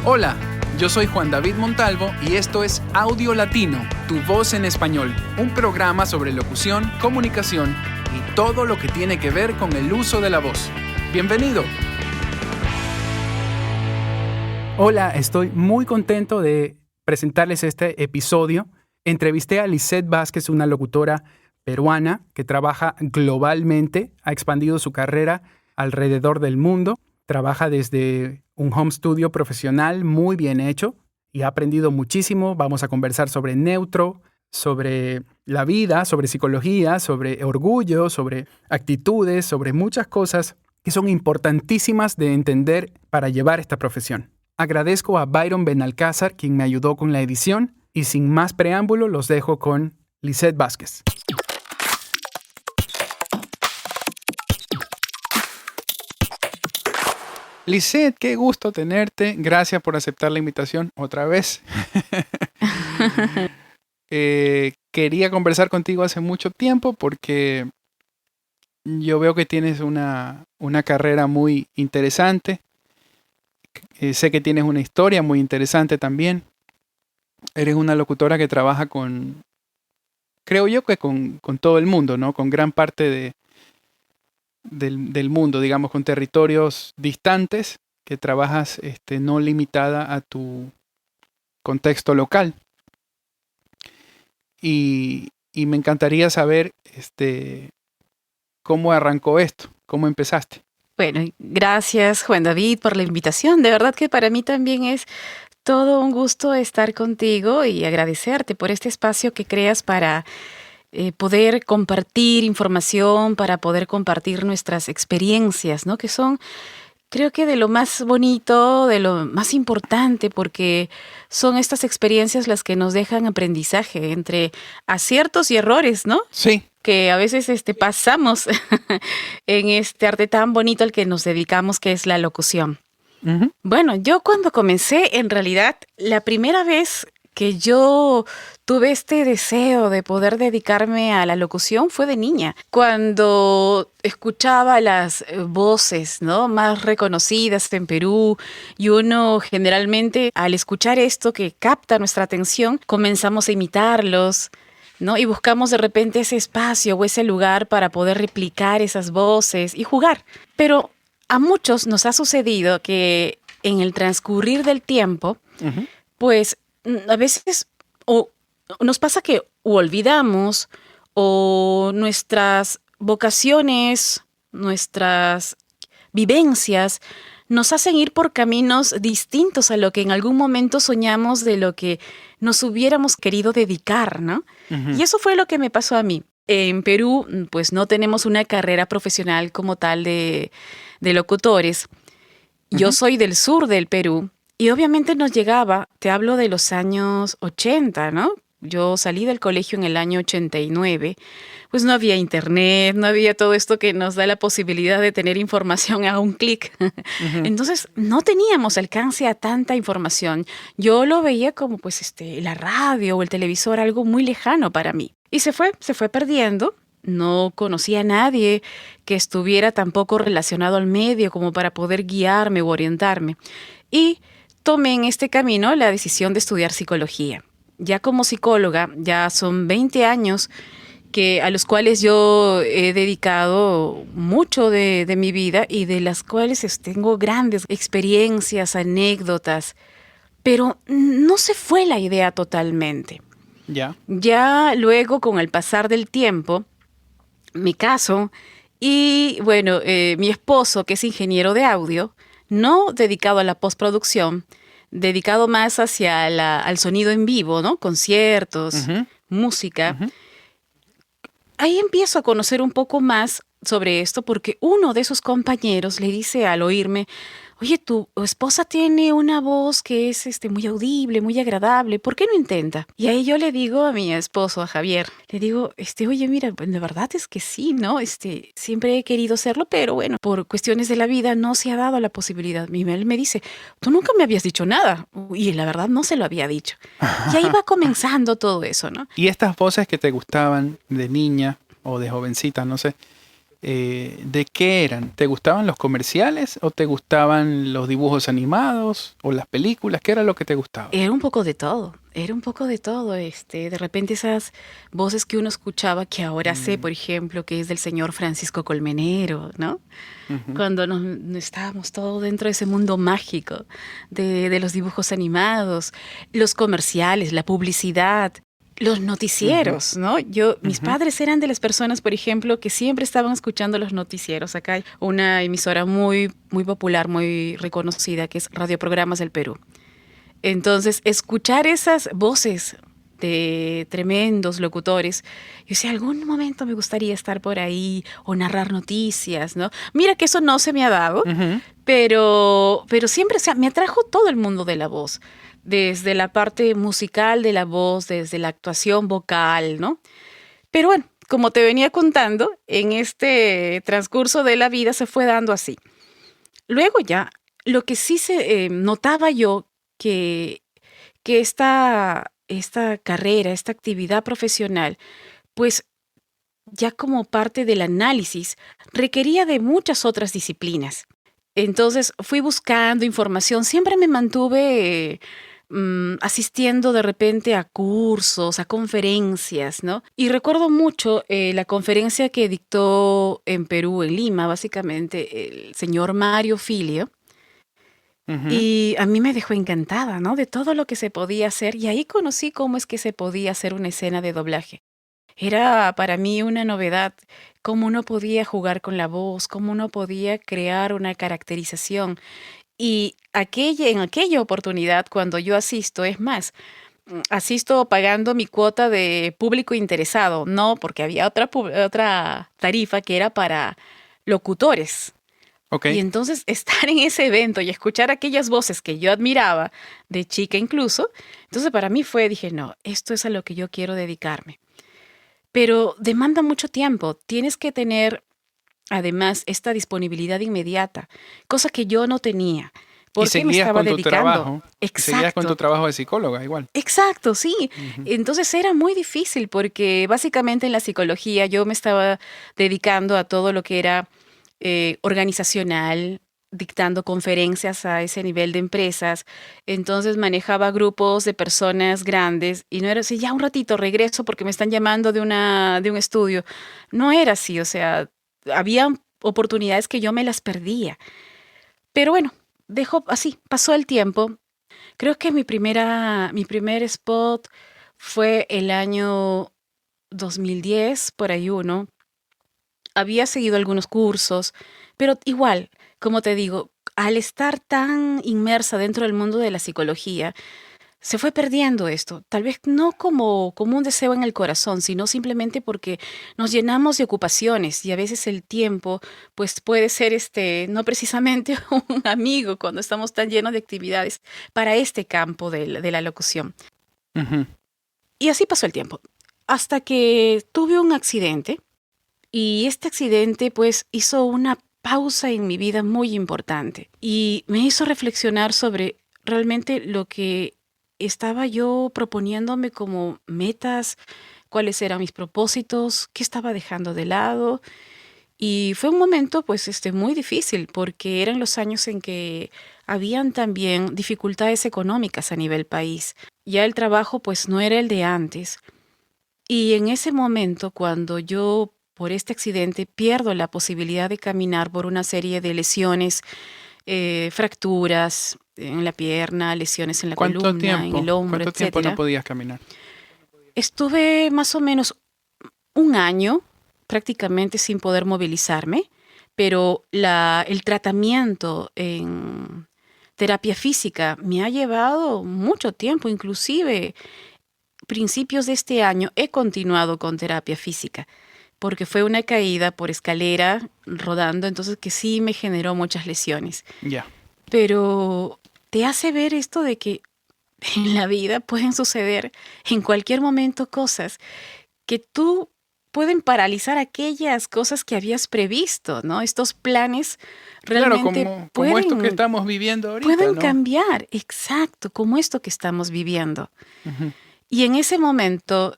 Hola, yo soy Juan David Montalvo y esto es Audio Latino, tu voz en español, un programa sobre locución, comunicación y todo lo que tiene que ver con el uso de la voz. Bienvenido. Hola, estoy muy contento de presentarles este episodio. Entrevisté a Lizeth Vázquez, una locutora peruana que trabaja globalmente, ha expandido su carrera alrededor del mundo, trabaja desde un home studio profesional muy bien hecho y ha aprendido muchísimo. Vamos a conversar sobre neutro, sobre la vida, sobre psicología, sobre orgullo, sobre actitudes, sobre muchas cosas que son importantísimas de entender para llevar esta profesión. Agradezco a Byron Benalcázar, quien me ayudó con la edición, y sin más preámbulo los dejo con Lizeth Vázquez. Lizeth, qué gusto tenerte. Gracias por aceptar la invitación otra vez. Quería conversar contigo hace mucho tiempo porque yo veo que tienes una carrera muy interesante. Sé que tienes una historia muy interesante también. Eres una locutora que trabaja creo yo que con todo el mundo, ¿no? Con gran parte del mundo, digamos, con territorios distantes, que trabajas no limitada a tu contexto local. Y me encantaría saber cómo arrancó esto, cómo empezaste. Bueno, gracias Juan David por la invitación. De verdad que para mí también es todo un gusto estar contigo y agradecerte por este espacio que creas para poder compartir información, para poder compartir nuestras experiencias, ¿no? Que son, creo que de lo más bonito, de lo más importante, porque son estas experiencias las que nos dejan aprendizaje entre aciertos y errores, ¿no? Sí. Que a veces pasamos en este arte tan bonito al que nos dedicamos, que es la locución. Uh-huh. Bueno, yo cuando comencé, en realidad, la primera vez que yo tuve este deseo de poder dedicarme a la locución fue de niña, cuando escuchaba las voces, ¿no?, más reconocidas en Perú, y uno generalmente al escuchar esto que capta nuestra atención, comenzamos a imitarlos, ¿no? Y buscamos de repente ese espacio o ese lugar para poder replicar esas voces y jugar. Pero a muchos nos ha sucedido que en el transcurrir del tiempo, uh-huh, pues a veces o nos pasa que o olvidamos o nuestras vocaciones, nuestras vivencias nos hacen ir por caminos distintos a lo que en algún momento soñamos, de lo que nos hubiéramos querido dedicar, ¿no? Uh-huh. Y eso fue lo que me pasó a mí. En Perú, pues no tenemos una carrera profesional como tal de locutores. Uh-huh. Yo soy del sur del Perú y obviamente nos llegaba, te hablo de los años 80, ¿no? Yo salí del colegio en el año 89, pues no había internet, no había todo esto que nos da la posibilidad de tener información a un clic. Uh-huh. Entonces no teníamos alcance a tanta información. Yo lo veía como pues la radio o el televisor, algo muy lejano para mí. Y se fue perdiendo. No conocía a nadie que estuviera tampoco relacionado al medio como para poder guiarme o orientarme. Y tomé en este camino la decisión de estudiar psicología. Ya como psicóloga, ya son 20 años a los cuales yo he dedicado mucho de mi vida y de las cuales tengo grandes experiencias, anécdotas, pero no se fue la idea totalmente. Ya luego, con el pasar del tiempo, me caso y bueno, mi esposo, que es ingeniero de audio, no dedicado a la postproducción, dedicado más hacia al sonido en vivo, ¿no? Conciertos, uh-huh, música. Uh-huh. Ahí empiezo a conocer un poco más sobre esto porque uno de sus compañeros le dice al oírme: oye, tu esposa tiene una voz que es muy audible, muy agradable, ¿por qué no intenta? Y ahí yo le digo a mi esposo, a Javier, le digo, oye, mira, de verdad es que sí, ¿no? Siempre he querido hacerlo, pero bueno, por cuestiones de la vida no se ha dado la posibilidad. Y él me dice, tú nunca me habías dicho nada. Y la verdad no se lo había dicho. Y ahí va comenzando todo eso, ¿no? Y estas voces que te gustaban de niña o de jovencita, no sé, ¿de qué eran? ¿Te gustaban los comerciales o te gustaban los dibujos animados o las películas? ¿Qué era lo que te gustaba? Era un poco de todo, era un poco de todo. De repente esas voces que uno escuchaba, que ahora sé, Mm, por ejemplo, que es del señor Francisco Colmenero, ¿no? ujú, Cuando nos estábamos todos dentro de ese mundo mágico de los dibujos animados, los comerciales, la publicidad, los ujú, noticieros, ¿no? Mis ujú. padres eran de las personas, por ejemplo, que siempre estaban escuchando los noticieros. Acá hay una emisora muy, muy popular, muy reconocida, que es Radio Programas del Perú. Entonces, escuchar esas voces de tremendos locutores, yo decía, algún momento me gustaría estar por ahí o narrar noticias, ¿no? Mira que eso no se me ha dado, Ujú. pero siempre, o sea, me atrajo todo el mundo de la voz, desde la parte musical de la voz, desde la actuación vocal, ¿no? Pero bueno, como te venía contando, en este transcurso de la vida se fue dando así. Luego ya, lo que sí se notaba yo que esta carrera, esta actividad profesional, pues ya como parte del análisis, requería de muchas otras disciplinas. Entonces fui buscando información, siempre me mantuve asistiendo de repente a cursos, a conferencias, ¿no? Y recuerdo mucho la conferencia que dictó en Perú, en Lima, básicamente, el señor Mario Filio, Ujú. y a mí me dejó encantada, ¿no? De todo lo que se podía hacer y ahí conocí cómo es que se podía hacer una escena de doblaje. Era para mí una novedad, cómo uno podía jugar con la voz, cómo uno podía crear una caracterización. Y en aquella oportunidad, cuando yo asisto, es más, asisto pagando mi cuota de público interesado, no, porque había otra tarifa que era para locutores. Ok. Y entonces estar en ese evento y escuchar aquellas voces que yo admiraba, de chica incluso, entonces para mí dije, no, esto es a lo que yo quiero dedicarme. Pero demanda mucho tiempo, tienes que tener además esta disponibilidad inmediata, cosa que yo no tenía, Y porque me seguías estaba con tu dedicando. trabajo. Y seguías con tu Exacto, trabajo de psicóloga igual. exacto, sí. Ujú. Entonces era muy difícil porque básicamente en la psicología yo me estaba dedicando a todo lo que era organizacional, dictando conferencias a ese nivel de empresas. Entonces manejaba grupos de personas grandes y no era así, ya un ratito regreso porque me están llamando de un estudio. No era así, o sea, había oportunidades que yo me las perdía. Pero bueno, dejó así, pasó el tiempo. Creo que mi primer spot fue el año 2010, por ahí uno. Había seguido algunos cursos, pero igual, como te digo, al estar tan inmersa dentro del mundo de la psicología, se fue perdiendo esto. Tal vez no como un deseo en el corazón, sino simplemente porque nos llenamos de ocupaciones y a veces el tiempo, pues puede ser no precisamente un amigo cuando estamos tan llenos de actividades para este campo de la locución. Ujú. Y así pasó el tiempo, hasta que tuve un accidente. Y este accidente pues hizo una pausa en mi vida muy importante y me hizo reflexionar sobre realmente lo que estaba yo proponiéndome como metas, cuáles eran mis propósitos, qué estaba dejando de lado. Y fue un momento pues muy difícil porque eran los años en que habían también dificultades económicas a nivel país. Ya el trabajo pues no era el de antes. Y en ese momento, cuando yo por este accidente pierdo la posibilidad de caminar por una serie de lesiones, fracturas en la pierna, lesiones en la ¿Cuánto columna, en tiempo? el hombro, ¿Cuánto tiempo no etcétera, podías caminar? estuve más o menos un año prácticamente sin poder movilizarme, pero el tratamiento en terapia física me ha llevado mucho tiempo, inclusive principios de este año he continuado con terapia física, porque fue una caída por escalera rodando, entonces que sí me generó muchas lesiones. Ya. Pero te hace ver esto de que en la vida pueden suceder en cualquier momento cosas que tú pueden paralizar aquellas cosas que habías previsto, ¿no? Estos planes Claro, realmente como esto que estamos viviendo ahorita, pueden ¿no? cambiar, exacto, como esto que estamos viviendo. Ujú. Y en ese momento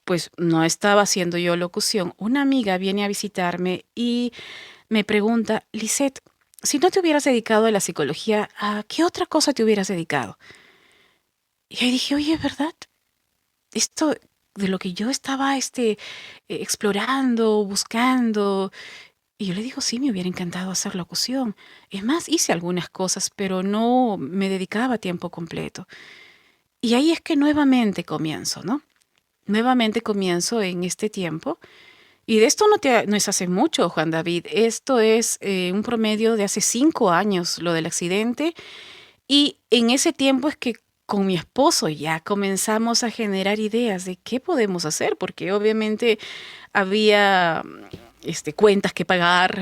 pues no estaba haciendo yo locución, una amiga viene a visitarme y me pregunta, Lisette, si no te hubieras dedicado a la psicología, ¿a qué otra cosa te hubieras dedicado? Y ahí dije, oye, ¿verdad? Esto de lo que yo estaba explorando, buscando. Y yo le digo, sí, me hubiera encantado hacer locución. Es más, hice algunas cosas, pero no me dedicaba a tiempo completo. Y ahí es que nuevamente comienzo, ¿no? Nuevamente comienzo en este tiempo. Y de esto no es hace mucho, Juan David. Esto es un promedio de hace 5 años, lo del accidente. Y en ese tiempo es que con mi esposo ya comenzamos a generar ideas de qué podemos hacer, porque obviamente había cuentas que pagar,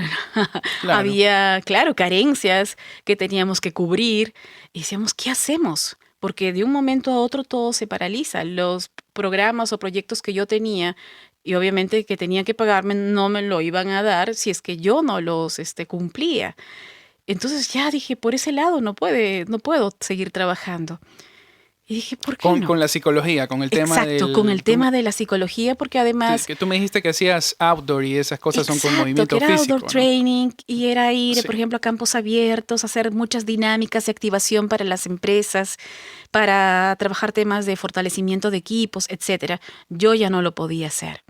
Claro. había, claro, carencias que teníamos que cubrir. Y decíamos, ¿qué hacemos? Porque de un momento a otro todo se paraliza. Los programas o proyectos que yo tenía y obviamente que tenía que pagarme no me lo iban a dar si es que yo no los cumplía. Entonces ya dije, por ese lado no puedo seguir trabajando. Y dije, ¿por qué Con no? la psicología, con el tema Exacto, con del... el tema de la psicología, porque además, que tú me dijiste que hacías outdoor y esas cosas son con exacto, que movimiento era outdoor físico, ¿no? training y era ir, Sí. por ejemplo, a campos abiertos, hacer muchas dinámicas de activación para las empresas, para trabajar temas de fortalecimiento de equipos, etcétera. Yo ya no lo podía hacer.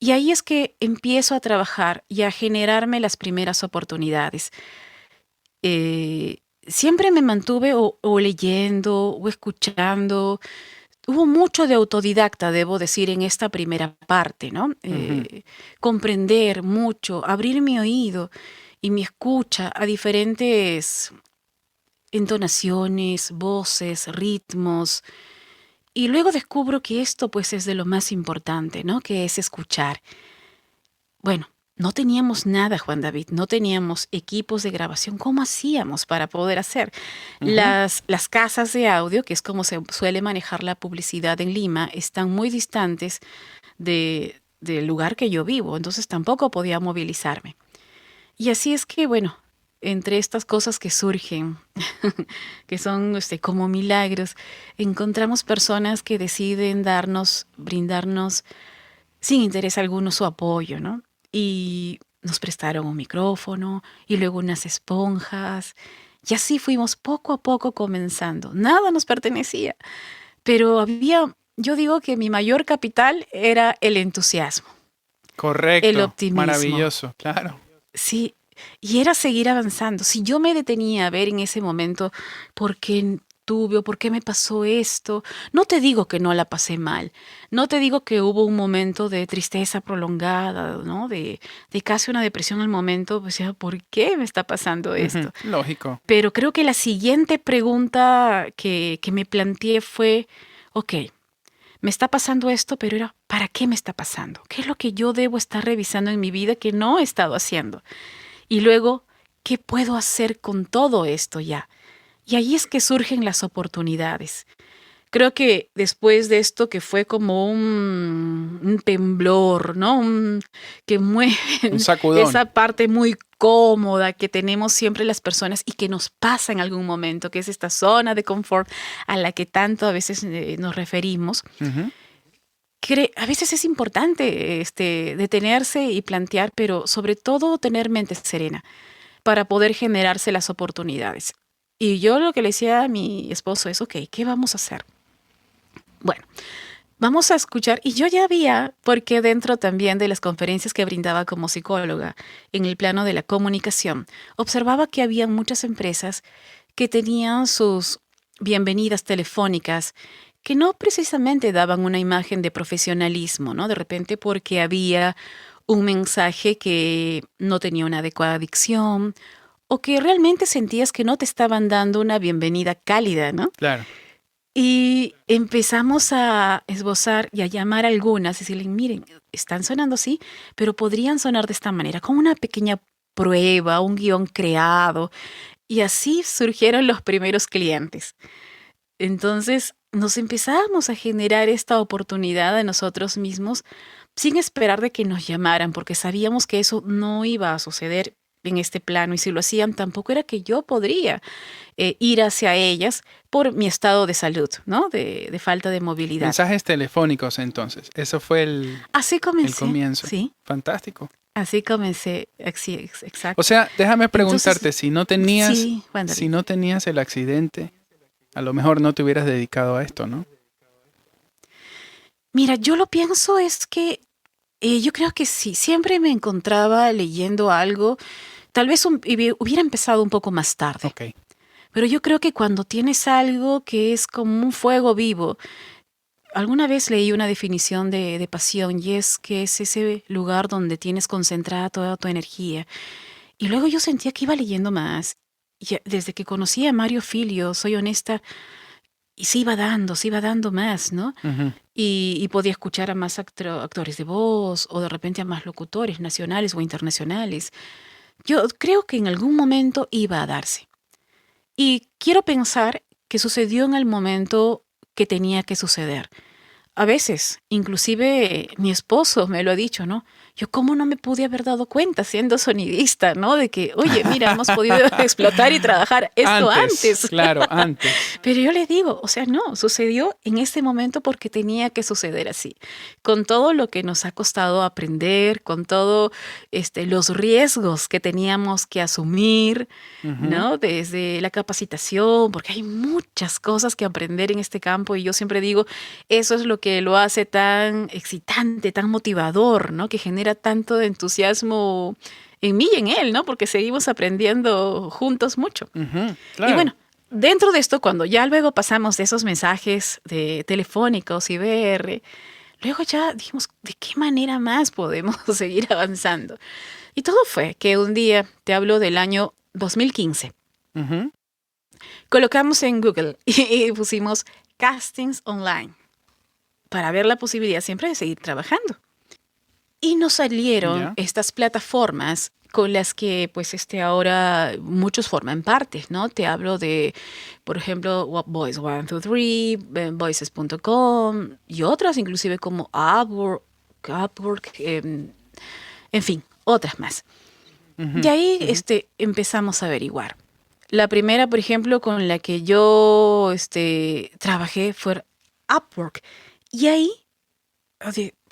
Y ahí es que empiezo a trabajar y a generarme las primeras oportunidades. Siempre me mantuve o leyendo o escuchando. Hubo mucho de autodidacta, debo decir, en esta primera parte, ¿no? Ujú. Comprender mucho, abrir mi oído y mi escucha a diferentes entonaciones, voces, ritmos. Y luego descubro que esto pues es de lo más importante, ¿no? Que es escuchar. Bueno, no teníamos nada, Juan David, no teníamos equipos de grabación. ¿Cómo hacíamos para poder hacer? Ujú. Las casas de audio, que es como se suele manejar la publicidad en Lima, están muy distantes del lugar que yo vivo, entonces tampoco podía movilizarme. Y así es que, bueno, entre estas cosas que surgen, que son como milagros, encontramos personas que deciden brindarnos sin interés alguno su apoyo, ¿no? Y nos prestaron un micrófono y luego unas esponjas. Y así fuimos poco a poco comenzando. Nada nos pertenecía, pero yo digo que mi mayor capital era el entusiasmo, el Correcto. optimismo. Maravilloso, claro. Sí, y era seguir avanzando. Si yo me detenía a ver en ese momento por qué tuve o por qué me pasó esto, no te digo que no la pasé mal, no te digo que hubo un momento de tristeza prolongada, ¿no? De casi una depresión al momento, pues ya, ¿por qué me está pasando Ujú. esto? Lógico. Pero creo que la siguiente pregunta que me planteé fue, ok, me está pasando esto, pero era, ¿para qué me está pasando? ¿Qué es lo que yo debo estar revisando en mi vida que no he estado haciendo? Y luego, ¿qué puedo hacer con todo esto ya? Y ahí es que surgen las oportunidades. Creo que después de esto que fue como un temblor, ¿no? Que mueve Un sacudón. esa parte muy cómoda que tenemos siempre las personas y que nos pasa en algún momento, que es esta zona de confort a la que tanto a veces nos referimos. Ujú. A veces es importante detenerse y plantear, pero sobre todo tener mente serena para poder generarse las oportunidades. Y yo lo que le decía a mi esposo es, ok, ¿qué vamos a hacer? Bueno, vamos a escuchar, y yo ya había, porque dentro también de las conferencias que brindaba como psicóloga en el plano de la comunicación, observaba que había muchas empresas que tenían sus bienvenidas telefónicas que no precisamente daban una imagen de profesionalismo, ¿no? De repente porque había un mensaje que no tenía una adecuada dicción o que realmente sentías que no te estaban dando una bienvenida cálida, ¿no? Claro. Y empezamos a esbozar y a llamar a algunas y decirles, miren, están sonando así, pero podrían sonar de esta manera, como una pequeña prueba, un guión creado. Y así surgieron los primeros clientes. Entonces nos empezamos a generar esta oportunidad a nosotros mismos sin esperar de que nos llamaran, porque sabíamos que eso no iba a suceder en este plano, y si lo hacían, tampoco era que yo podría ir hacia ellas por mi estado de salud, ¿no? De falta de movilidad. Mensajes telefónicos, entonces. Eso fue Así comencé. el comienzo. Sí. Fantástico. Así comencé, exacto. O sea, déjame preguntarte, Entonces, si no tenías, sí, Juan David. si no tenías el accidente, a lo mejor no te hubieras dedicado a esto, ¿no? Mira, yo lo pienso es que yo creo que sí, siempre me encontraba leyendo algo, tal vez hubiera empezado un poco más tarde, Ok. pero yo creo que cuando tienes algo que es como un fuego vivo, alguna vez leí una definición de pasión y es que es ese lugar donde tienes concentrada toda tu energía. Y luego yo sentía que iba leyendo más. Y desde que conocí a Mario Filio, soy honesta, y se iba dando más, ¿no? Ujú. Y podía escuchar a más actores de voz o de repente a más locutores nacionales o internacionales. Yo creo que en algún momento iba a darse. Y quiero pensar que sucedió en el momento que tenía que suceder. A veces, inclusive mi esposo me lo ha dicho, ¿no? Yo cómo no me pude haber dado cuenta siendo sonidista, ¿no? De que, oye, mira, hemos podido explotar y trabajar esto antes. Claro, antes. Pero yo le digo, o sea, no, sucedió en este momento porque tenía que suceder así. Con todo lo que nos ha costado aprender, con todo los riesgos que teníamos que asumir, Ujú. ¿no? Desde la capacitación, porque hay muchas cosas que aprender en este campo y yo siempre digo, eso es lo que lo hace tan excitante, tan motivador, ¿no? Que genera tanto entusiasmo en mí y en él, ¿no? Porque seguimos aprendiendo juntos mucho. Ujú, Y claro. bueno, dentro de esto, cuando ya luego pasamos de esos mensajes de telefónicos y VR, luego ya dijimos, ¿de qué manera más podemos seguir avanzando? Y todo fue que un día, te hablo del año 2015, Ujú. colocamos en Google y pusimos castings online para ver la posibilidad siempre de seguir trabajando. Y nos salieron Ya. estas plataformas con las que pues ahora muchos forman parte, ¿no? Te hablo de, por ejemplo, Voice 123, Voices.com y otras inclusive como Upwork, en fin, otras más. Ujú, Y ahí ujú. empezamos a averiguar. La primera, por ejemplo, con la que yo trabajé fue Upwork. Y ahí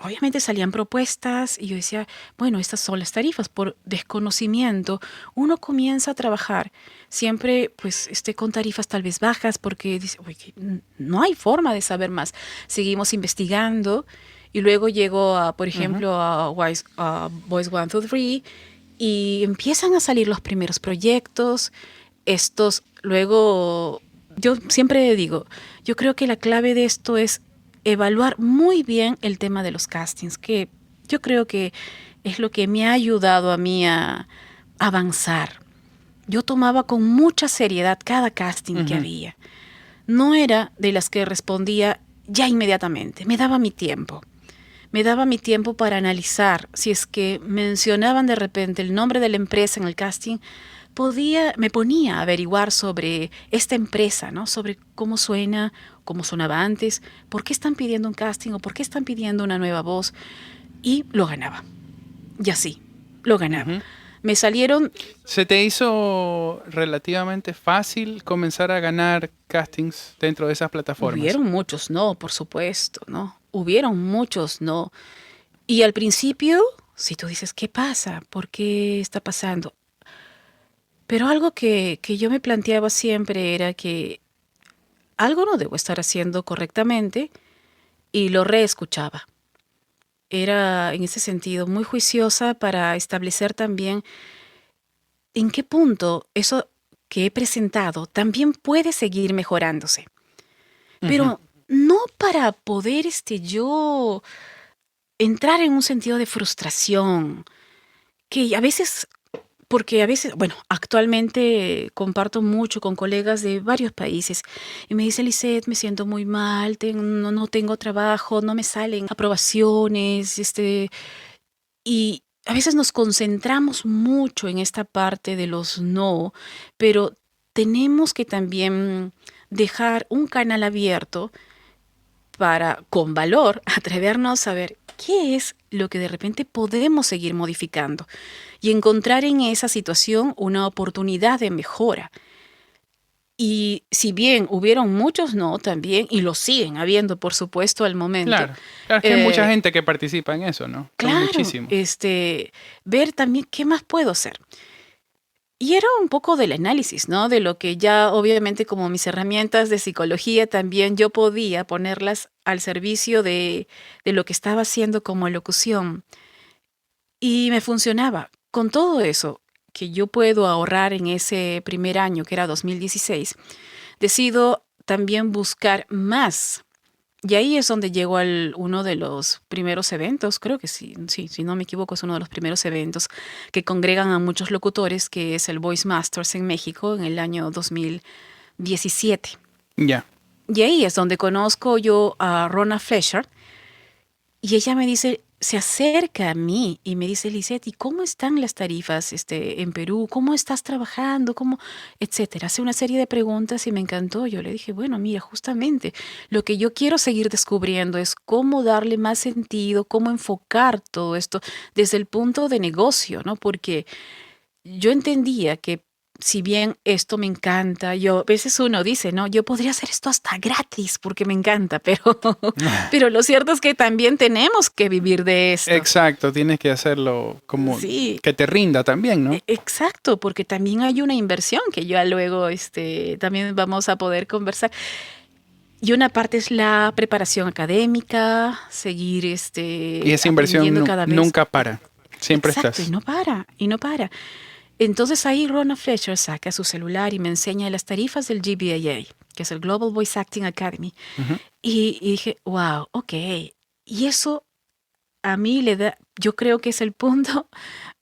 obviamente salían propuestas y yo decía, bueno, estas son las tarifas. Por desconocimiento, uno comienza a trabajar siempre pues con tarifas tal vez bajas porque dice, oye, no hay forma de saber más. Seguimos investigando y luego llego a, por ejemplo, a Voice 123 y empiezan a salir los primeros proyectos. Estos luego, yo siempre digo, yo creo que la clave de esto es evaluar muy bien el tema de los castings, que yo creo que es lo que me ha ayudado a mí a avanzar. Yo tomaba con mucha seriedad cada casting que Ujú. había. No era de las que respondía ya inmediatamente, me daba mi tiempo. Me daba mi tiempo para analizar si es que mencionaban de repente el nombre de la empresa en el casting, me ponía a averiguar sobre esta empresa, ¿no? Sobre cómo suena, cómo sonaba antes, por qué están pidiendo un casting o por qué están pidiendo una nueva voz. Y lo ganaba. Y así, lo ganaba. Ujú. Me salieron, ¿Se te hizo relativamente fácil comenzar a ganar castings dentro de esas plataformas? hubieron muchos no, por supuesto, ¿no? Hubieron muchos no. Y al principio, si tú dices, ¿qué pasa? ¿Por qué está pasando? Pero algo que yo me planteaba siempre era que algo no debo estar haciendo correctamente y lo reescuchaba. Era en ese sentido muy juiciosa para establecer también en qué punto eso que he presentado también puede seguir mejorándose. Ujú. Pero no para poder yo entrar en un sentido de frustración, que a veces porque a veces, bueno, actualmente comparto mucho con colegas de varios países y me dice, Lisette, me siento muy mal, no tengo trabajo, no me salen aprobaciones, y a veces nos concentramos mucho en esta parte de los no, pero tenemos que también dejar un canal abierto para, con valor, atrevernos a ver ¿qué es lo que de repente podemos seguir modificando? Y encontrar en esa situación una oportunidad de mejora. Y si bien hubieron muchos no también, y lo siguen habiendo, por supuesto, al momento. Claro, claro, es que hay mucha gente que participa en eso, ¿no? Son Claro, muchísimos. ver también qué más puedo hacer. Y era un poco del análisis, ¿no? De lo que ya obviamente como mis herramientas de psicología también yo podía ponerlas al servicio de lo que estaba haciendo como locución. Y me funcionaba. Con todo eso que yo puedo ahorrar en ese primer año, que era 2016, decido también buscar más. Y ahí es donde llego al uno de los primeros eventos, creo que sí, sí, si no me equivoco, es uno de los primeros eventos que congregan a muchos locutores, que es el Voice Masters en México en el año 2017. Ya. Y ahí es donde conozco yo a Rona Fleischer, y ella me dice, se acerca a mí y me dice, Lisette, ¿y cómo están las tarifas en Perú? ¿Cómo estás trabajando? ¿Cómo? Etcétera. Hace una serie de preguntas y me encantó. Yo le dije, bueno, mira, justamente lo que yo quiero seguir descubriendo es cómo darle más sentido, cómo enfocar todo esto desde el punto de negocio, ¿no? Porque yo entendía que si bien esto me encanta, a veces uno dice, no, yo podría hacer esto hasta gratis porque me encanta, pero lo cierto es que también tenemos que vivir de esto. Exacto, tienes que hacerlo como Sí, que te rinda también, ¿no? exacto, porque también hay una inversión que ya luego también vamos a poder conversar. Y una parte es la preparación académica, seguir Y esa inversión aprendiendo cada vez. nunca para. Siempre Exacto, estás. y no para, y no para. Entonces ahí Rona Fletcher saca su celular y me enseña las tarifas del GBAA, que es el Global Voice Acting Academy. Ujú. Y dije, wow, ok. Y eso a mí le da, yo creo que es el punto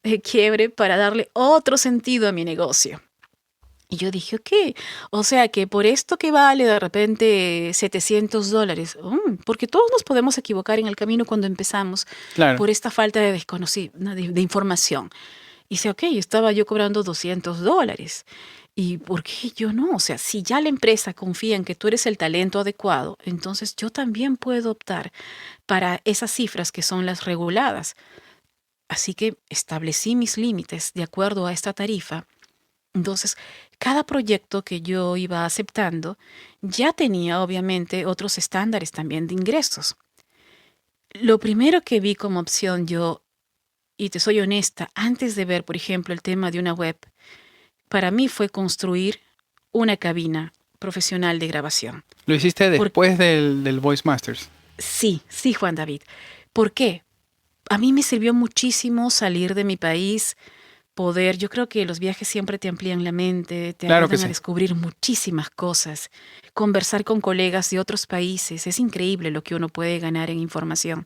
de quiebre para darle otro sentido a mi negocio. Y yo dije, ok, o sea que por esto que vale de repente $700, porque todos nos podemos equivocar en el camino cuando empezamos Claro. por esta falta de de información. Y dice, ok, estaba yo cobrando $200. ¿Y por qué yo no? O sea, si ya la empresa confía en que tú eres el talento adecuado, entonces yo también puedo optar para esas cifras que son las reguladas. Así que establecí mis límites de acuerdo a esta tarifa. Entonces, cada proyecto que yo iba aceptando ya tenía obviamente otros estándares también de ingresos. Lo primero que vi como opción yo, y te soy honesta, antes de ver, por ejemplo, el tema de una web, para mí fue construir una cabina profesional de grabación. Lo hiciste Por- después del Voice Masters. sí, sí, Juan David. ¿Por qué? A mí me sirvió muchísimo salir de mi país, yo creo que los viajes siempre te amplían la mente, te Claro que ayudan a sí. descubrir muchísimas cosas, conversar con colegas de otros países, es increíble lo que uno puede ganar en información.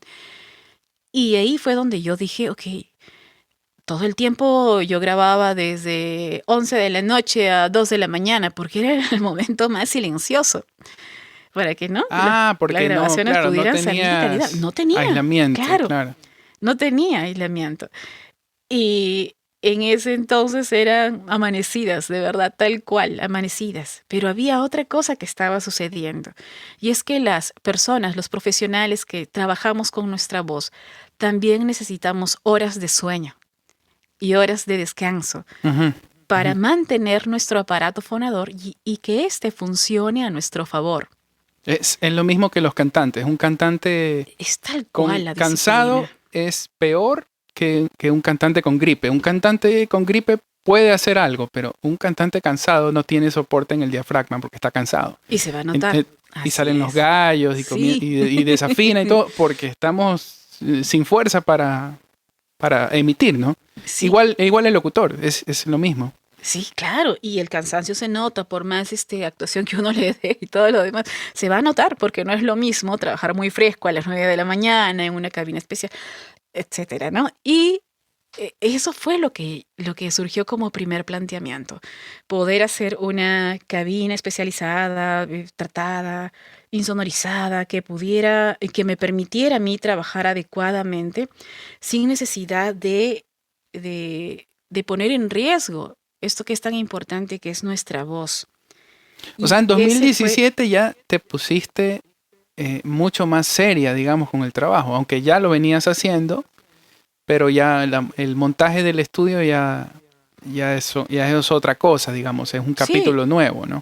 Y ahí fue donde yo dije, ok, todo el tiempo yo grababa desde 11 de la noche a 2 de la mañana, porque era el momento más silencioso, para que no las Porque no, grabaciones claro, no pudieran salir de calidad. tenías No tenía, aislamiento, claro, claro. no tenía aislamiento. Y en ese entonces eran amanecidas, de verdad, tal cual, amanecidas. Pero había otra cosa que estaba sucediendo. Y es que las personas, los profesionales que trabajamos con nuestra voz, también necesitamos horas de sueño y horas de descanso Ujú, para ujú. mantener nuestro aparato fonador y que éste funcione a nuestro favor. Es lo mismo que los cantantes. Un cantante Es tal cual la cansado disciplina. es peor que un cantante con gripe. Un cantante con gripe puede hacer algo, pero un cantante cansado no tiene soporte en el diafragma porque está cansado. Y se va a En- notar. eh, y Así salen los es. gallos Sí. y desafina y todo porque estamos sin fuerza para emitir, ¿no? Sí. Igual el locutor, es lo mismo. Sí, claro, y el cansancio se nota por más actuación que uno le dé y todo lo demás. Se va a notar porque no es lo mismo trabajar muy fresco a las 9 de la mañana en una cabina especial, etcétera, ¿no? Y eso fue lo que surgió como primer planteamiento. Poder hacer una cabina especializada, tratada, insonorizada, que me permitiera a mí trabajar adecuadamente sin necesidad de poner en riesgo esto que es tan importante que es nuestra voz. O sea, en Y ese fue, 2017 ya te pusiste mucho más seria, digamos, con el trabajo, aunque ya lo venías haciendo, pero ya el montaje del estudio ya es otra cosa, digamos, es un Sí, capítulo nuevo, ¿no?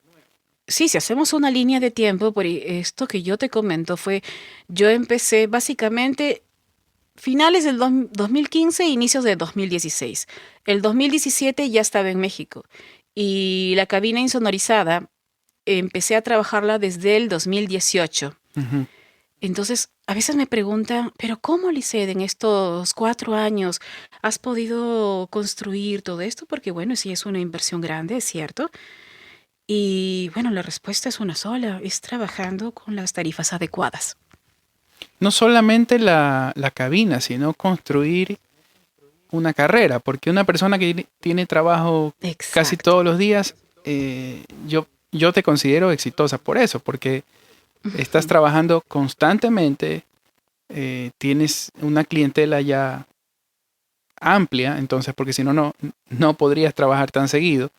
sí, si hacemos una línea de tiempo, esto que yo te comento fue, yo empecé básicamente finales del 2015, inicios de 2016. El 2017 ya estaba en México y la cabina insonorizada empecé a trabajarla desde el 2018. Ujú. Entonces, a veces me preguntan, pero ¿cómo, Lisset, en estos 4 años has podido construir todo esto? Porque bueno, sí es una inversión grande, es cierto. Y bueno, la respuesta es una sola, es trabajando con las tarifas adecuadas. No solamente la cabina, sino construir una carrera, porque una persona que tiene trabajo casi Exacto. todos los días, yo te considero exitosa por eso, porque estás Ujú. trabajando constantemente, tienes una clientela ya amplia, entonces, porque si no, no podrías trabajar tan seguido.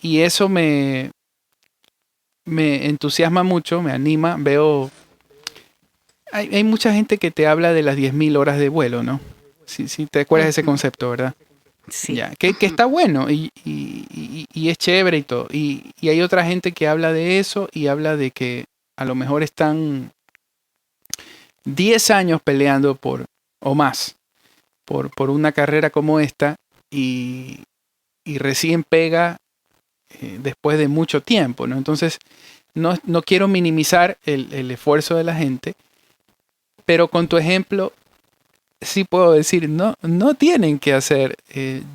Y eso me entusiasma mucho, me anima. Hay mucha gente que te habla de las 10.000 horas de vuelo, ¿no? Si te acuerdas de ese Ujú. concepto, ¿verdad? Sí. Ya, que Ujú. está bueno y es chévere y todo. Y hay otra gente que habla de eso y habla de que a lo mejor están 10 años peleando o más por una carrera como esta y, y recién pega después de mucho tiempo, ¿no? Entonces, no quiero minimizar el esfuerzo de la gente, pero con tu ejemplo sí puedo decir, no tienen que hacer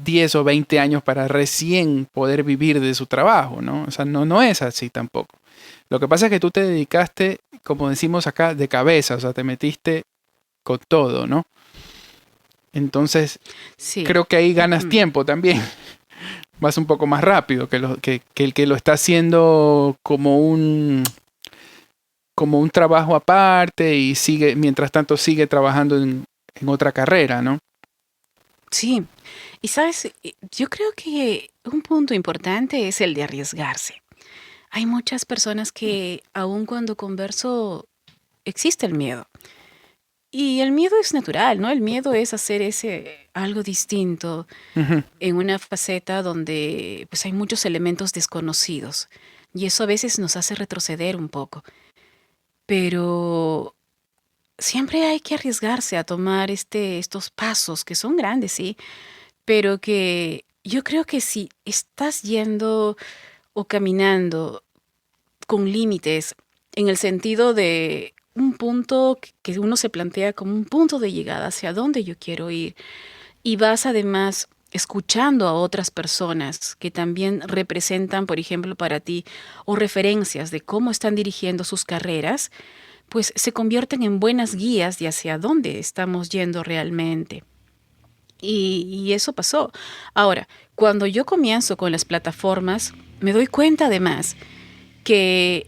10 o 20 años para recién poder vivir de su trabajo, ¿no? O sea, no es así tampoco. Lo que pasa es que tú te dedicaste, como decimos acá, de cabeza, o sea, te metiste con todo, ¿no? Entonces, Sí. creo que ahí ganas Ujú. tiempo también. Vas un poco más rápido que el que lo está haciendo como un trabajo aparte y sigue, mientras tanto sigue trabajando en otra carrera, ¿no? Sí. Y sabes, yo creo que un punto importante es el de arriesgarse. Hay muchas personas que, aun cuando converso, existe el miedo. Y el miedo es natural, ¿no? El miedo es hacer ese algo distinto Ujú. en una faceta donde pues hay muchos elementos desconocidos. Y eso a veces nos hace retroceder un poco. Pero siempre hay que arriesgarse a tomar estos pasos que son grandes, sí, pero que yo creo que si estás yendo o caminando con límites en el sentido de un punto que uno se plantea como un punto de llegada hacia dónde yo quiero ir y vas además escuchando a otras personas que también representan, por ejemplo, para ti o referencias de cómo están dirigiendo sus carreras, pues se convierten en buenas guías de hacia dónde estamos yendo realmente. Y eso pasó. Ahora, cuando yo comienzo con las plataformas, me doy cuenta además que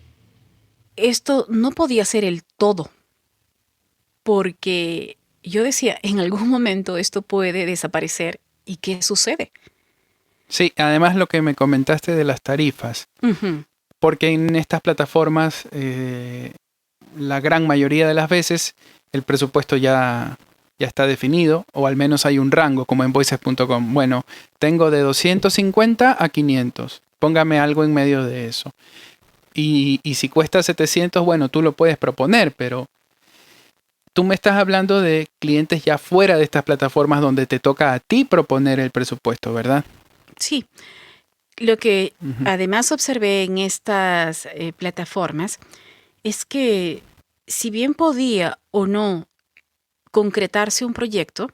esto no podía ser el todo, porque yo decía, en algún momento esto puede desaparecer. ¿Y qué sucede? Sí, además lo que me comentaste de las tarifas, Ujú. porque en estas plataformas la gran mayoría de las veces el presupuesto ya está definido o al menos hay un rango como en voices.com. Bueno, tengo de 250 a 500. Póngame algo en medio de eso. Y si cuesta 700, bueno, tú lo puedes proponer, pero tú me estás hablando de clientes ya fuera de estas plataformas donde te toca a ti proponer el presupuesto, ¿verdad? Sí, lo que Ujú. además observé en estas plataformas es que si bien podía o no concretarse un proyecto,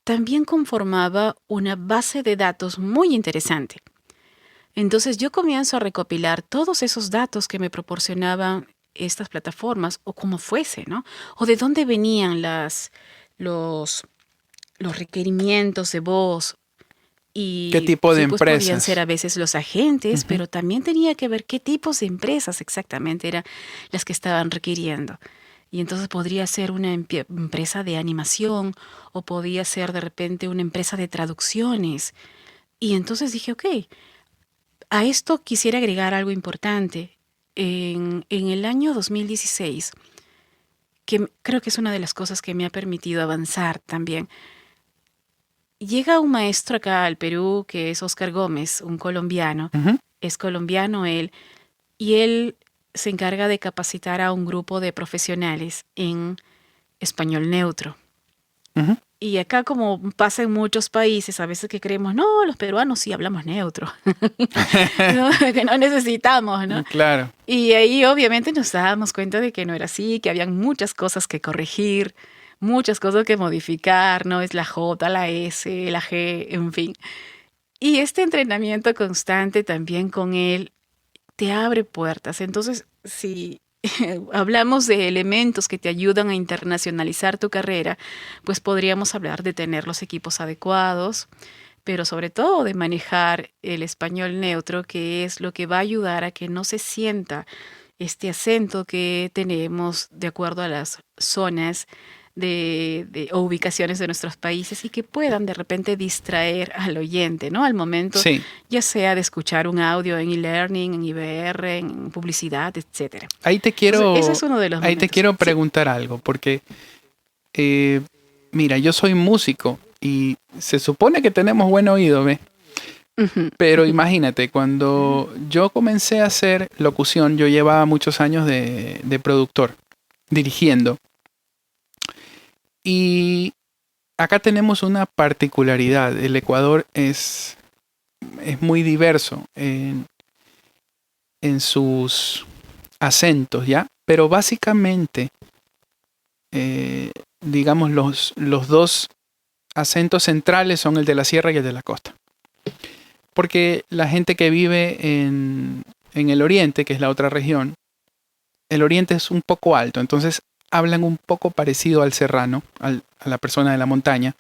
también conformaba una base de datos muy interesante. Entonces yo comienzo a recopilar todos esos datos que me proporcionaban estas plataformas o como fuese, ¿no? O de dónde venían los, los requerimientos de voz. ¿Qué Y tipo de sí, pues podían ser empresas? a veces los agentes, Ujú. pero también tenía que ver qué tipos de empresas exactamente eran las que estaban requiriendo. Y entonces podría ser una empresa de animación o podía ser de repente una empresa de traducciones. Y entonces dije, ok, a esto quisiera agregar algo importante. En el año 2016 que creo que es una de las cosas que me ha permitido avanzar también. Llega un maestro acá al Perú que es Oscar Gómez, un colombiano. Ujú, Es colombiano él, y él se encarga de capacitar a un grupo de profesionales en español neutro. ujú. Y acá, como pasa en muchos países, a veces que creemos, no, los peruanos sí hablamos neutro, no, que no necesitamos, ¿no? Claro, Y ahí obviamente nos dábamos cuenta de que no era así, que habían muchas cosas que corregir, muchas cosas que modificar, ¿no? Es la J, la S, la G, en fin. Y este entrenamiento constante también con él te abre puertas. Entonces, si hablamos de elementos que te ayudan a internacionalizar tu carrera, pues podríamos hablar de tener los equipos adecuados, pero sobre todo de manejar el español neutro, que es lo que va a ayudar a que no se sienta este acento que tenemos de acuerdo a las zonas o ubicaciones de nuestros países y que puedan de repente distraer al oyente, ¿no? Al momento, sí. ya sea de escuchar un audio en e-learning, en IBR, en publicidad, etcétera. Ahí te Entonces, ese quiero, es uno de los ahí te momentos. quiero Sí. preguntar algo, porque eh, mira, yo soy músico y se supone que tenemos buen oído, ¿ves? Ujú, Pero ujú, imagínate, cuando yo comencé a hacer locución, yo llevaba muchos años de productor, dirigiendo. Y acá tenemos una particularidad. El Ecuador es muy diverso en sus acentos, ¿ya? Pero básicamente, digamos, los dos acentos centrales son el de la sierra y el de la costa. Porque la gente que vive en el oriente, que es la otra región, el oriente es un poco alto, entonces hablan un poco parecido al serrano, a la persona de la montaña.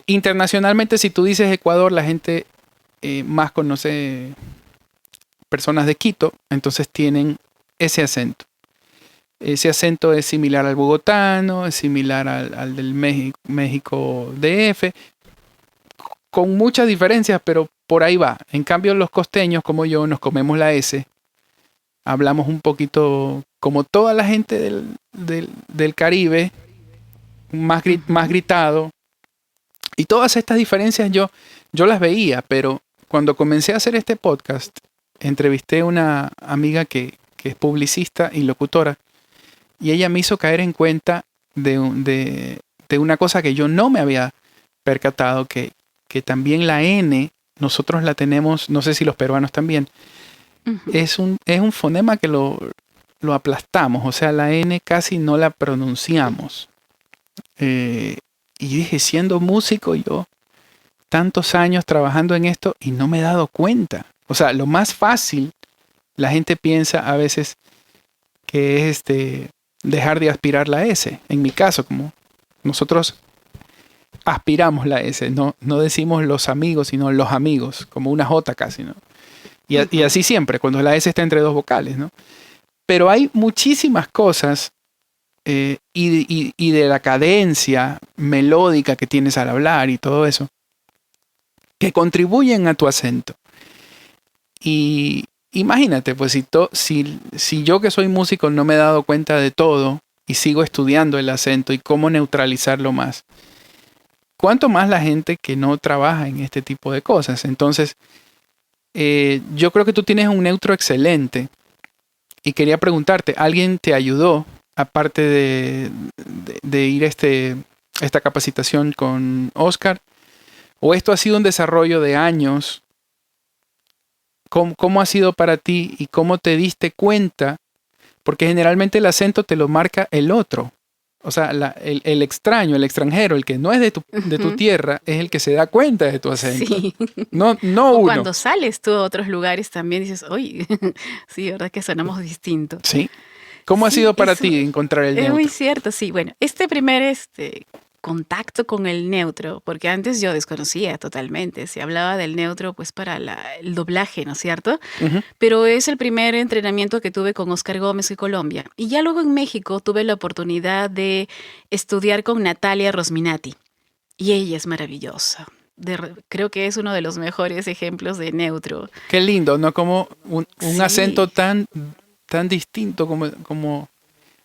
Internacionalmente, si tú dices Ecuador, la gente más conoce personas de Quito, entonces tienen ese acento. Ese acento es similar al bogotano, es similar al del México DF, con muchas diferencias, pero por ahí va. En cambio, los costeños, como yo, nos comemos la S, hablamos un poquito como toda la gente del Caribe, más ujú. gritado. Y todas estas diferencias yo las veía, pero cuando comencé a hacer este podcast, entrevisté a una amiga que es publicista y locutora, y ella me hizo caer en cuenta de una cosa que yo no me había percatado, que también la N, nosotros la tenemos, no sé si los peruanos también, Ujú. es un fonema que lo aplastamos, o sea, la N casi no la pronunciamos. Eh, y dije, siendo músico, yo tantos años trabajando en esto y no me he dado cuenta. O sea, lo más fácil, la gente piensa a veces que es dejar de aspirar la S. En mi caso, como nosotros aspiramos la S, no decimos los amigos, sino los amigos, como una J casi, ¿no? Y Ujú. así siempre, cuando la S está entre dos vocales, ¿no? Pero hay muchísimas cosas y de la cadencia melódica que tienes al hablar y todo eso, que contribuyen a tu acento. Y imagínate, pues si yo que soy músico no me he dado cuenta de todo y sigo estudiando el acento y cómo neutralizarlo más, ¿cuánto más la gente que no trabaja en este tipo de cosas? Entonces, yo creo que tú tienes un neutro excelente y quería preguntarte, ¿alguien te ayudó, aparte de ir a esta capacitación con Oscar? ¿O esto ha sido un desarrollo de años? ¿Cómo ha sido para ti y cómo te diste cuenta? Porque generalmente el acento te lo marca el otro. O sea, el extraño, el extranjero, el que no es de tu Ujú. tierra, es el que se da cuenta de tu acento. Sí. No O uno. cuando sales tú a otros lugares también dices, oye, sí, ¿verdad que sonamos distinto? ¿Sí? ¿Cómo ha Sí, sido para ti encontrar el es muy neutro? cierto, sí. Bueno, este primer contacto con el neutro, porque antes yo desconocía totalmente, se hablaba del neutro pues para el doblaje, ¿no es cierto? Ujú. Pero es el primer entrenamiento que tuve con Oscar Gómez en Colombia. Y ya luego en México tuve la oportunidad de estudiar con Natalia Rosminati. Y ella es maravillosa. Creo que es uno de los mejores ejemplos de neutro. Qué lindo, ¿no? Como un acento Sí. tan distinto como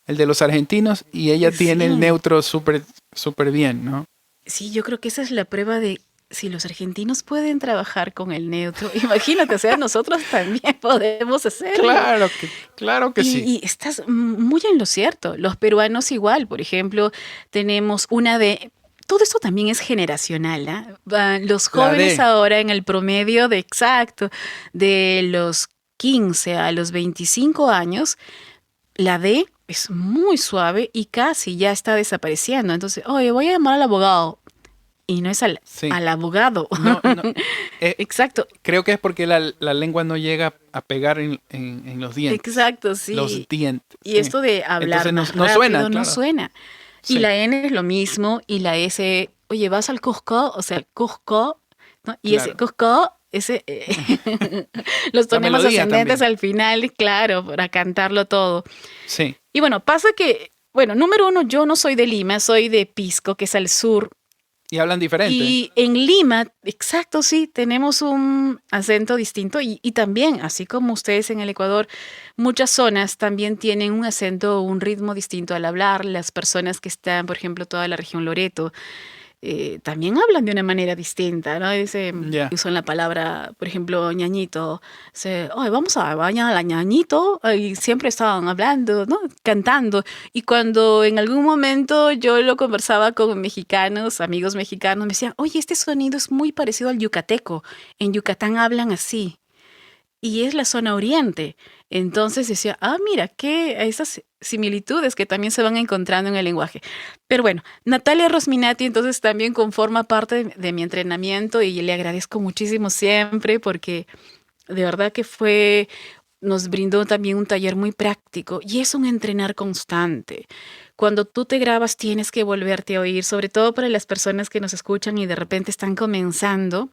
el de los argentinos, y ella tiene el Sí, neutro súper súper bien, ¿no? sí, yo creo que esa es la prueba de si los argentinos pueden trabajar con el neutro. Imagínate, o sea, nosotros también podemos hacerlo. Claro que sí. Y estás muy en lo cierto. Los peruanos igual, por ejemplo, tenemos una de... Todo esto también es generacional, ¿ah? Los La jóvenes D. ahora en el promedio de exacto, de los 15 a los 25 años, la D es muy suave y casi ya está desapareciendo. Entonces, oye, voy a llamar al abogado. Y no es Sí. al abogado. No. eh, Exacto, Creo que es porque la lengua no llega a pegar en los dientes. exacto, Los sí. dientes, Y sí. esto de hablar Entonces más no suena, rápido no claro. suena. Y Sí, la N es lo mismo, y la S, oye, vas al Cusco, o sea, Cusco, ¿no? Y ese claro. Cusco, ese, los La ponemos melodía ascendentes también. al final, claro, para cantarlo todo. Sí. Y bueno, pasa que, bueno, número uno, yo no soy de Lima, soy de Pisco, que es al sur. Y hablan diferente. Y en Lima, exacto, sí, tenemos un acento distinto y también, así como ustedes en el Ecuador, muchas zonas también tienen un acento, un ritmo distinto al hablar. Las personas que están, por ejemplo, toda la región Loreto, también hablan de una manera distinta, ¿no? Ya. Usan la palabra, por ejemplo, ñañito. "Ay, vamos a bañar a la ñañito", y siempre estaban hablando, ¿no? Cantando. Y cuando en algún momento yo lo conversaba con mexicanos, amigos mexicanos, me decían, oye, este sonido es muy parecido al yucateco. En Yucatán hablan así y es la zona oriente. Entonces decía, mira, que esas similitudes que también se van encontrando en el lenguaje. Pero bueno, Natalia Rosminati entonces también conforma parte de mi entrenamiento y le agradezco muchísimo siempre porque de verdad que nos brindó también un taller muy práctico y es un entrenar constante. Cuando tú te grabas tienes que volverte a oír, sobre todo para las personas que nos escuchan y de repente están comenzando.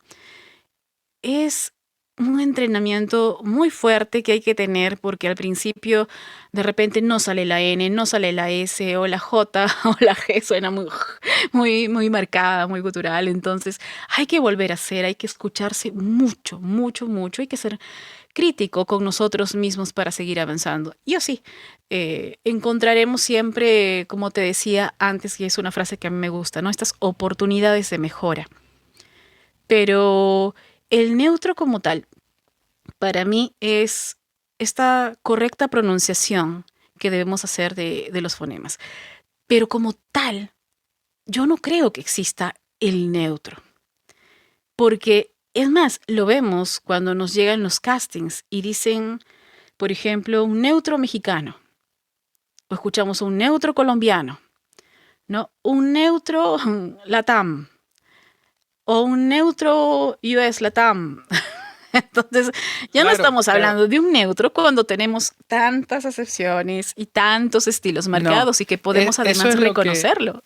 Es un entrenamiento muy fuerte que hay que tener porque al principio de repente no sale la N, no sale la S o la J o la G suena muy marcada, muy gutural. Entonces hay que volver a hacer, hay que escucharse mucho, mucho, mucho. Hay que ser crítico con nosotros mismos para seguir avanzando. Y así, encontraremos siempre, como te decía antes, y es una frase que a mí me gusta, ¿no? Estas oportunidades de mejora. Pero el neutro como tal, para mí es esta correcta pronunciación que debemos hacer de los fonemas. Pero como tal, yo no creo que exista el neutro, porque es más, lo vemos cuando nos llegan los castings y dicen, por ejemplo, un neutro mexicano, o escuchamos un neutro colombiano, ¿no? Un neutro Latam, o un neutro US Latam. Entonces, ya no Claro, estamos claro. hablando de un neutro cuando tenemos tantas acepciones y tantos estilos No. marcados y que podemos Eso además es lo que, reconocerlo.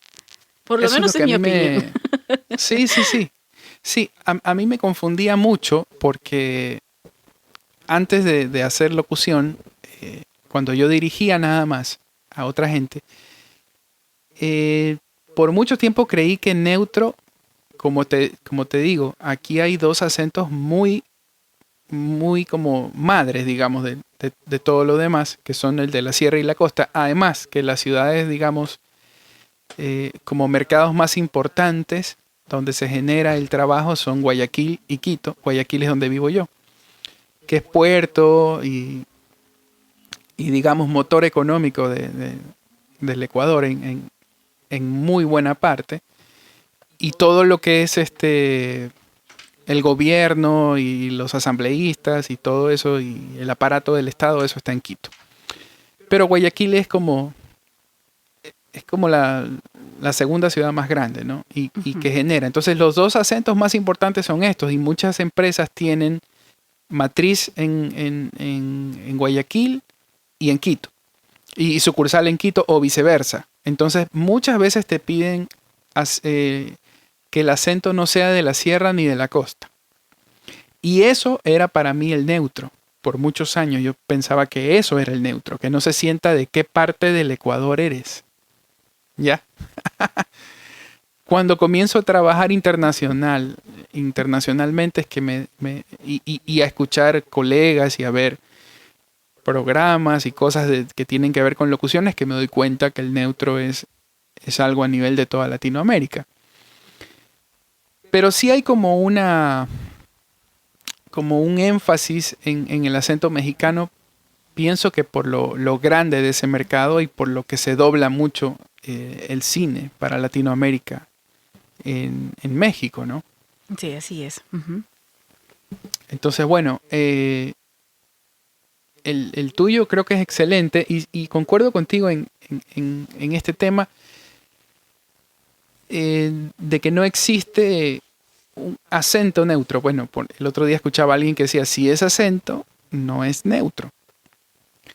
Por lo eso es lo menos que en a mi mí opinión. me. Sí, sí, sí. Sí, a mí me confundía mucho porque antes de hacer locución, cuando yo dirigía nada más a otra gente, por mucho tiempo creí que neutro, como te digo, aquí hay dos acentos muy como madres, digamos, de todo lo demás, que son el de la sierra y la costa. Además, que las ciudades, digamos, como mercados más importantes, donde se genera el trabajo, son Guayaquil y Quito. Guayaquil es donde vivo yo, que es puerto y digamos, motor económico del Ecuador en muy buena parte. Y todo lo que es el gobierno y los asambleístas y todo eso y el aparato del Estado, eso está en Quito. Pero Guayaquil es como la segunda ciudad más grande, ¿no? Y Ujú. que genera. Entonces los dos acentos más importantes son estos y muchas empresas tienen matriz en Guayaquil y en Quito y sucursal en Quito o viceversa. Entonces muchas veces te piden que el acento no sea de la sierra ni de la costa. Y eso era para mí el neutro. Por muchos años yo pensaba que eso era el neutro, que no se sienta de qué parte del Ecuador eres. ¿Ya? Cuando comienzo a trabajar internacionalmente es que y a escuchar colegas y a ver, programas y cosas que tienen que ver con locuciones que me doy cuenta que el neutro es algo a nivel de toda Latinoamérica. Pero sí hay como un énfasis en el acento mexicano. Pienso que por lo grande de ese mercado y por lo que se dobla mucho el cine para Latinoamérica en México, ¿no? Sí, así es. Uh-huh. Entonces, bueno, el tuyo creo que es excelente y concuerdo contigo en este tema de que no existe un acento neutro. Bueno, el otro día escuchaba a alguien que decía, si es acento, no es neutro.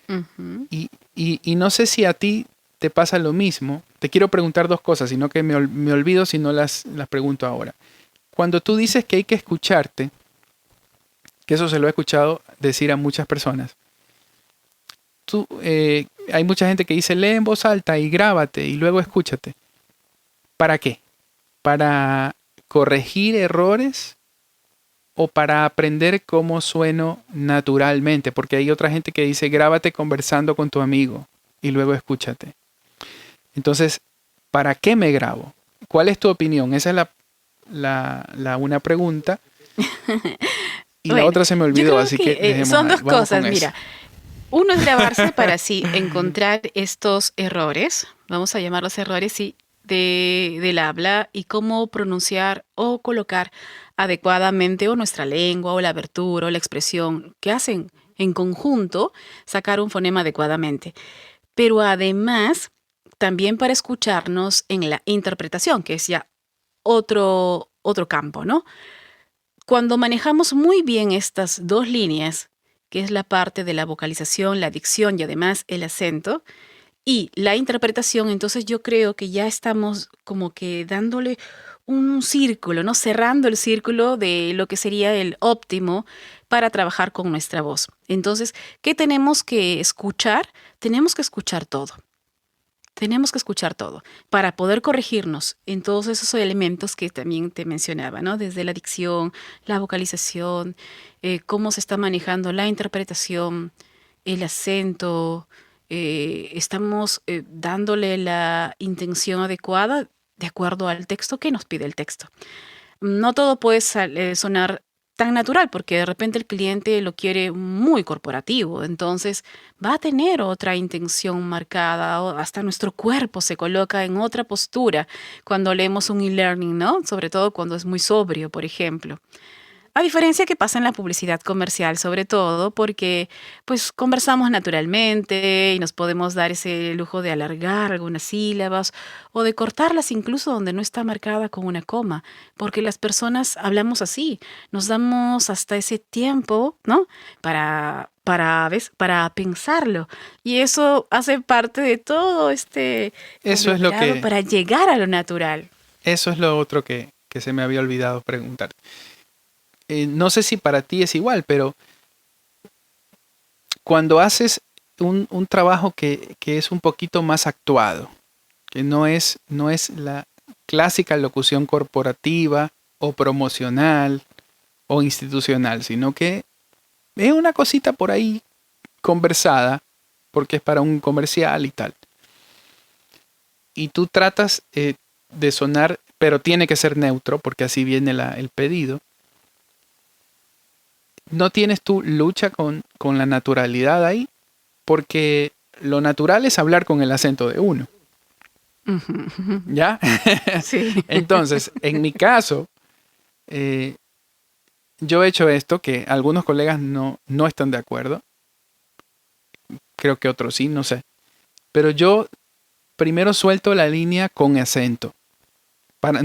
Uh-huh. Y no sé si a ti te pasa lo mismo. Te quiero preguntar dos cosas, sino que me olvido si no las pregunto ahora. Cuando tú dices que hay que escucharte, que eso se lo he escuchado decir a muchas personas, hay mucha gente que dice, lee en voz alta y grábate y luego escúchate. ¿Para qué? ¿Para corregir errores o para aprender cómo sueno naturalmente? Porque hay otra gente que dice, grábate conversando con tu amigo y luego escúchate. Entonces, ¿para qué me grabo? ¿Cuál es tu opinión? Esa es una pregunta. Y bueno, la otra se me olvidó, así que son dos cosas, mira. Uno es grabarse para así encontrar estos errores, vamos a llamarlos errores, sí, del habla y cómo pronunciar o colocar adecuadamente o nuestra lengua o la abertura o la expresión que hacen en conjunto sacar un fonema adecuadamente. Pero además, también para escucharnos en la interpretación, que es ya otro campo, ¿no? Cuando manejamos muy bien estas dos líneas, que es la parte de la vocalización, la dicción y además el acento, y la interpretación, entonces yo creo que ya estamos como que dándole un círculo, ¿no? Cerrando el círculo de lo que sería el óptimo para trabajar con nuestra voz. Entonces, ¿qué tenemos que escuchar? Tenemos que escuchar todo. Tenemos que escuchar todo para poder corregirnos en todos esos elementos que también te mencionaba, ¿no? Desde la dicción, la vocalización, cómo se está manejando la interpretación, el acento. Estamos dándole la intención adecuada de acuerdo al texto que nos pide el texto. No todo puede sonar tan natural porque de repente el cliente lo quiere muy corporativo, entonces va a tener otra intención marcada o hasta nuestro cuerpo se coloca en otra postura cuando leemos un e-learning, ¿no? Sobre todo cuando es muy sobrio, por ejemplo. A diferencia que pasa en la publicidad comercial, sobre todo porque pues conversamos naturalmente y nos podemos dar ese lujo de alargar algunas sílabas o de cortarlas incluso donde no está marcada con una coma, porque las personas hablamos así, nos damos hasta ese tiempo, ¿no? Para pensarlo. Y eso hace parte de todo eso es lo que para llegar a lo natural. Eso es lo otro que se me había olvidado preguntar. No sé si para ti es igual, pero cuando haces un trabajo que es un poquito más actuado, que no es la clásica locución corporativa o promocional o institucional, sino que es una cosita por ahí conversada, porque es para un comercial y tal. Y tú tratas de sonar, pero tiene que ser neutro, porque así viene el pedido. No tienes tu lucha con la naturalidad ahí, porque lo natural es hablar con el acento de uno. ¿Ya? Sí. Entonces, en mi caso, yo he hecho esto que algunos colegas no están de acuerdo. Creo que otros sí, no sé. Pero yo primero suelto la línea con acento.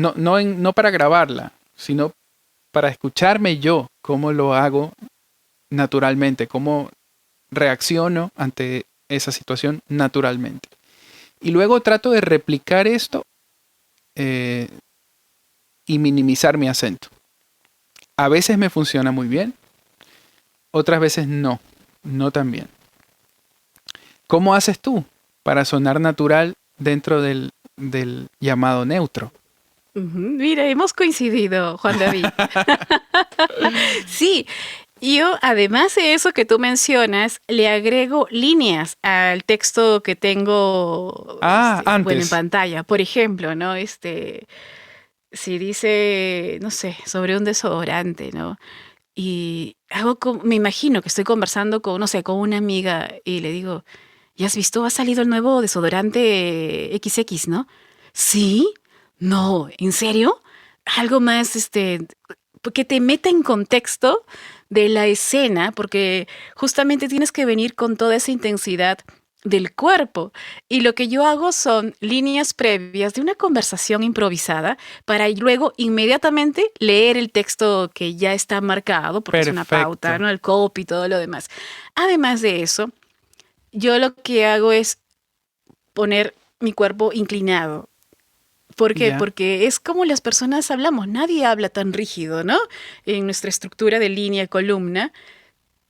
No para grabarla, sino para escucharme yo cómo lo hago naturalmente, cómo reacciono ante esa situación naturalmente. Y luego trato de replicar esto y minimizar mi acento. A veces me funciona muy bien, otras veces no tan bien. ¿Cómo haces tú para sonar natural dentro del llamado neutro? Mira, hemos coincidido, Juan David. Sí, Yo, además de eso que tú mencionas, le agrego líneas al texto que tengo, bueno, en Antes. pantalla. Por ejemplo, ¿no? Si dice, no sé, sobre un desodorante, ¿no? Y me imagino que estoy conversando con, no sé, con una amiga y le digo, ¿ya has visto? Ha salido el nuevo desodorante XX, ¿no? ¿Sí? No, ¿en serio? Algo más, que te meta en contexto de la escena, porque justamente tienes que venir con toda esa intensidad del cuerpo. Y lo que yo hago son líneas previas de una conversación improvisada para luego inmediatamente leer el texto que ya está marcado, porque es una pauta, Perfecto. ¿no? El copy y todo lo demás. Además de eso, yo lo que hago es poner mi cuerpo inclinado. ¿Por qué? Ya. Porque es como las personas hablamos. Nadie habla tan rígido, ¿no? En nuestra estructura de línea, columna,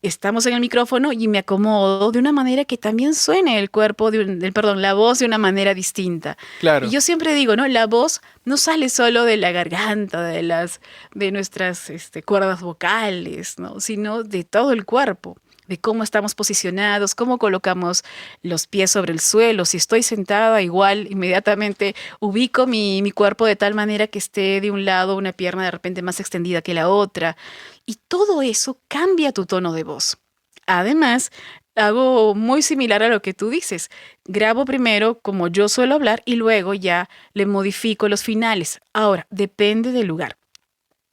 estamos en el micrófono y me acomodo de una manera que también suene el cuerpo, perdón, la voz de una manera distinta. Y Claro. yo siempre digo, ¿no? La voz no sale solo de la garganta, de nuestras cuerdas vocales, ¿no? Sino de todo el cuerpo, de cómo estamos posicionados, cómo colocamos los pies sobre el suelo. Si estoy sentada, igual inmediatamente ubico mi cuerpo de tal manera que esté de un lado una pierna de repente más extendida que la otra. Y todo eso cambia tu tono de voz. Además, hago muy similar a lo que tú dices. Grabo primero como yo suelo hablar y luego ya le modifico los finales. Ahora, depende del lugar.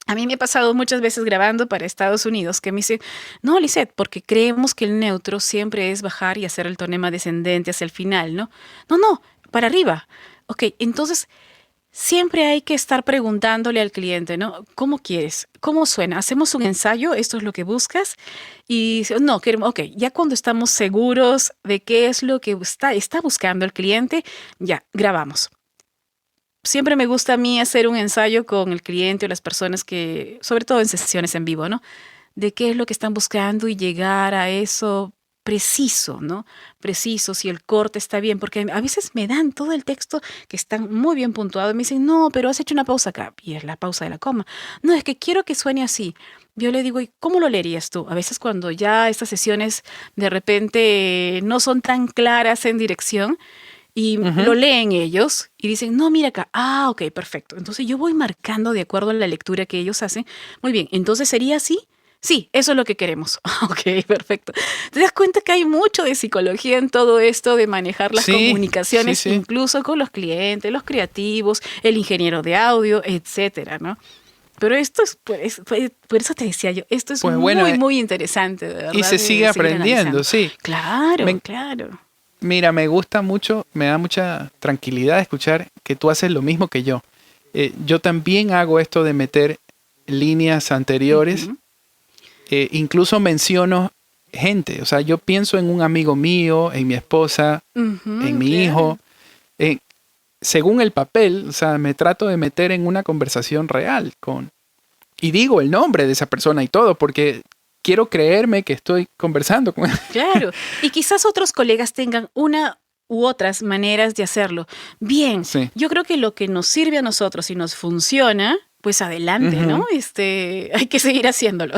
A mí me ha pasado muchas veces grabando para Estados Unidos que me dicen, no, Lisette, porque creemos que el neutro siempre es bajar y hacer el tonema descendente hacia el final, ¿no? No, no, para arriba. Ok, entonces siempre hay que estar preguntándole al cliente, ¿no? ¿Cómo quieres? ¿Cómo suena? ¿Hacemos un ensayo? ¿Esto es lo que buscas? Y dice, no, queremos, ok, ya cuando estamos seguros de qué es lo que está buscando el cliente, ya, grabamos. Siempre me gusta a mí hacer un ensayo con el cliente o las personas que, sobre todo en sesiones en vivo, ¿no? De qué es lo que están buscando y llegar a eso preciso, ¿no? Preciso, si el corte está bien, porque a veces me dan todo el texto que está muy bien puntuado y me dicen, no, pero has hecho una pausa acá, y es la pausa de la coma. No, es que quiero que suene así. Yo le digo, ¿y cómo lo leerías tú? A veces cuando ya estas sesiones de repente no son tan claras en dirección, y Ujú. lo leen ellos y dicen, no, mira acá, ok, perfecto. Entonces yo voy marcando de acuerdo a la lectura que ellos hacen. Muy bien, entonces sería así. Sí, eso es lo que queremos. Ok, perfecto. Te das cuenta que hay mucho de psicología en todo esto de manejar las Sí, sí, comunicaciones, sí. incluso con los clientes, los creativos, el ingeniero de audio, etcétera, ¿no? Pero esto es, por eso te decía yo, esto es Pues bueno, muy, muy interesante, de y verdad, se sigue de seguir aprendiendo, analizando. sí. Claro, Me, claro. Mira, me gusta mucho, me da mucha tranquilidad escuchar que tú haces lo mismo que yo. Yo también hago esto de meter líneas anteriores, Ujú. incluso menciono gente, o sea, yo pienso en un amigo mío, en mi esposa, en Ujú, mi hijo, claro. en- según el papel, o sea, me trato de meter en una conversación real y digo el nombre de esa persona y todo, porque quiero creerme que estoy conversando con él. Claro. Y quizás otros colegas tengan una u otras maneras de hacerlo. Bien, Sí. yo creo que lo que nos sirve a nosotros y nos funciona, pues adelante, ¿no? Ujú. Hay que seguir haciéndolo.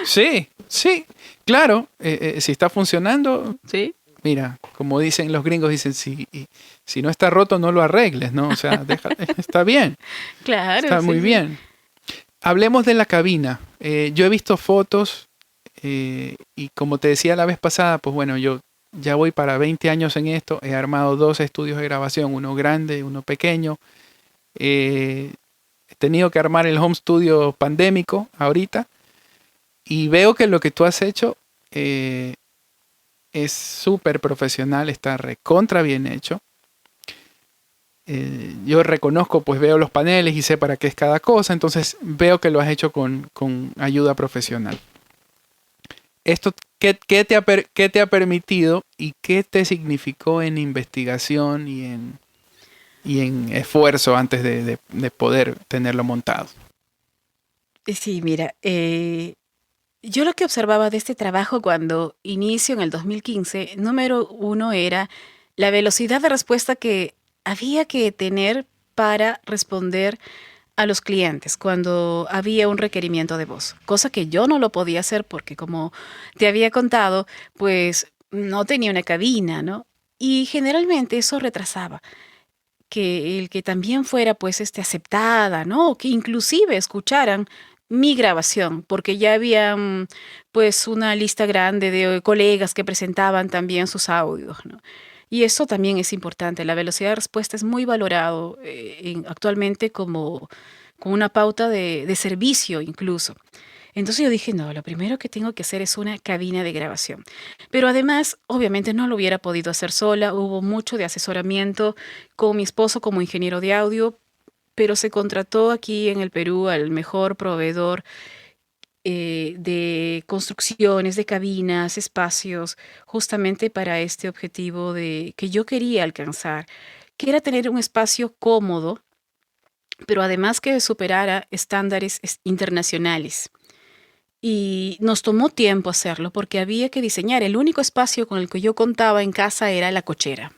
Sí, sí, claro, si está funcionando, ¿Sí? mira, como dicen los gringos, dicen, si no está roto, no lo arregles, ¿no? O sea, está bien, Claro, está sí, muy sí. bien. Hablemos de la cabina. Yo he visto fotos y como te decía la vez pasada, pues bueno, yo ya voy para 20 años en esto, he armado dos estudios de grabación, uno grande, uno pequeño. He tenido que armar el home studio pandémico ahorita y veo que lo que tú has hecho es súper profesional, está recontra bien hecho. Yo reconozco, pues veo los paneles y sé para qué es cada cosa, entonces veo que lo has hecho con ayuda profesional. Esto, qué te ha permitido y qué te significó en investigación y en esfuerzo antes de poder tenerlo montado? Sí, mira, yo lo que observaba de este trabajo cuando inicio en el 2015, número uno era la velocidad de respuesta que había que tener para responder a los clientes cuando había un requerimiento de voz, cosa que yo no lo podía hacer porque, como te había contado, pues no tenía una cabina, ¿no? Y generalmente eso retrasaba que el que también fuera pues aceptada, ¿no? O que inclusive escucharan mi grabación, porque ya había pues una lista grande de colegas que presentaban también sus audios, ¿no? Y eso también es importante. La velocidad de respuesta es muy valorado actualmente como una pauta de servicio incluso. Entonces yo dije, no, lo primero que tengo que hacer es una cabina de grabación. Pero además, obviamente no lo hubiera podido hacer sola, hubo mucho de asesoramiento con mi esposo como ingeniero de audio, pero se contrató aquí en el Perú al mejor proveedor de construcciones, de cabinas, espacios, justamente para este objetivo que yo quería alcanzar, que era tener un espacio cómodo, pero además que superara estándares internacionales. Y nos tomó tiempo hacerlo porque había que diseñar. El único espacio con el que yo contaba en casa era la cochera,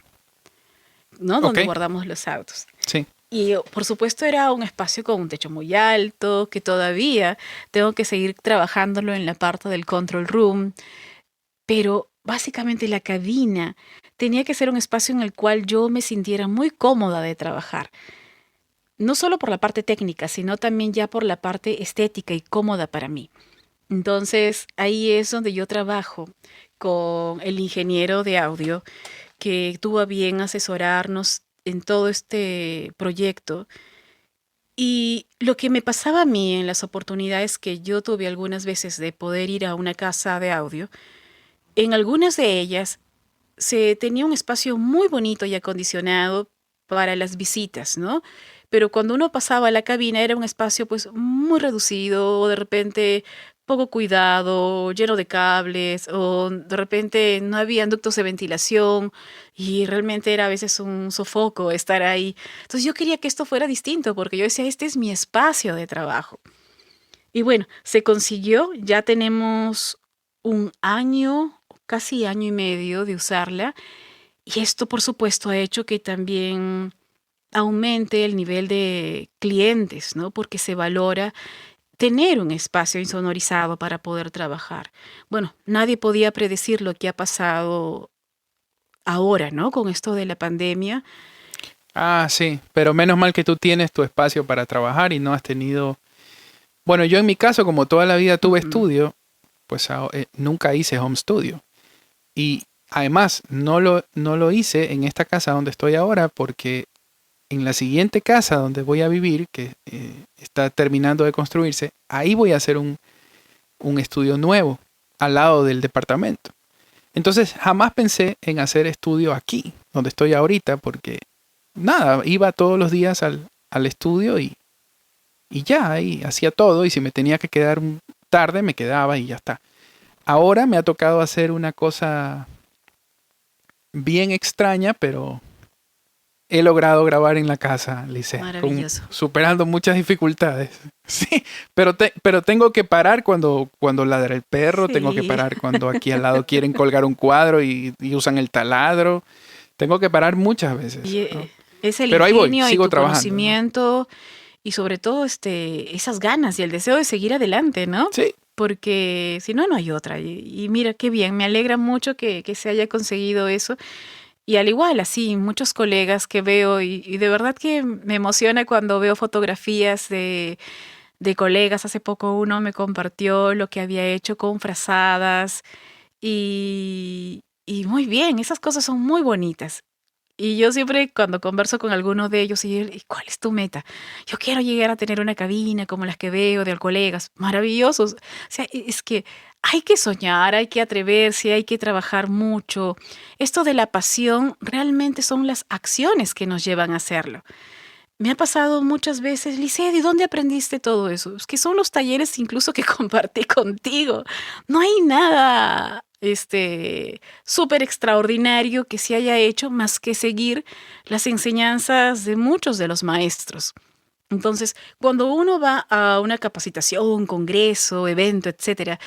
¿no? Ok, Donde guardamos los autos. sí. Y por supuesto era un espacio con un techo muy alto, que todavía tengo que seguir trabajándolo en la parte del control room, pero básicamente la cabina tenía que ser un espacio en el cual yo me sintiera muy cómoda de trabajar. No solo por la parte técnica, sino también ya por la parte estética y cómoda para mí. Entonces, ahí es donde yo trabajo con el ingeniero de audio que tuvo a bien asesorarnos en todo este proyecto. Y lo que me pasaba a mí en las oportunidades que yo tuve algunas veces de poder ir a una casa de audio, en algunas de ellas se tenía un espacio muy bonito y acondicionado para las visitas, ¿no? Pero cuando uno pasaba a la cabina era un espacio pues muy reducido, o de repente poco cuidado, lleno de cables, o de repente no había ductos de ventilación y realmente era a veces un sofoco estar ahí. Entonces yo quería que esto fuera distinto porque yo decía, este es mi espacio de trabajo. Y bueno, se consiguió, ya tenemos un año, casi año y medio de usarla y esto, por supuesto, ha hecho que también aumente el nivel de clientes, ¿no? Porque se valora tener un espacio insonorizado para poder trabajar. Bueno, nadie podía predecir lo que ha pasado ahora, ¿no? Con esto de la pandemia. Ah, sí, pero menos mal que tú tienes tu espacio para trabajar y no has tenido... Bueno, yo en mi caso, como toda la vida tuve Ujú. estudio, pues nunca hice home studio. Y además, no lo hice en esta casa donde estoy ahora porque en la siguiente casa donde voy a vivir, que está terminando de construirse, ahí voy a hacer un estudio nuevo al lado del departamento. Entonces jamás pensé en hacer estudio aquí, donde estoy ahorita, porque nada, iba todos los días al estudio y ya, ahí hacía todo y si me tenía que quedar tarde me quedaba y ya está. Ahora me ha tocado hacer una cosa bien extraña, pero he logrado grabar en la casa, Lisette, Maravilloso. superando muchas dificultades. Sí, pero tengo que parar cuando ladra el perro, tengo que Sí. parar cuando aquí al lado quieren colgar un cuadro y usan el taladro. Tengo que parar muchas veces, Y ¿no? es el Pero ahí voy, ingenio y sigo tu trabajando, ¿no? conocimiento y sobre todo esas ganas y el deseo de seguir adelante, ¿no? Sí, Porque si no, no hay otra. Y mira, qué bien, me alegra mucho que se haya conseguido eso. Y al igual, así, muchos colegas que veo y de verdad que me emociona cuando veo fotografías de colegas. Hace poco uno me compartió lo que había hecho con frazadas y muy bien, esas cosas son muy bonitas. Y yo siempre cuando converso con alguno de ellos, ¿y cuál es tu meta? Yo quiero llegar a tener una cabina como las que veo de colegas, maravillosos. O sea, es que hay que soñar, hay que atreverse, hay que trabajar mucho. Esto de la pasión realmente son las acciones que nos llevan a hacerlo. Me ha pasado muchas veces, Lice, ¿de dónde aprendiste todo eso? Es que son los talleres incluso que compartí contigo. No hay nada, súper extraordinario que se haya hecho más que seguir las enseñanzas de muchos de los maestros. Entonces, cuando uno va a una capacitación, congreso, evento, etcétera,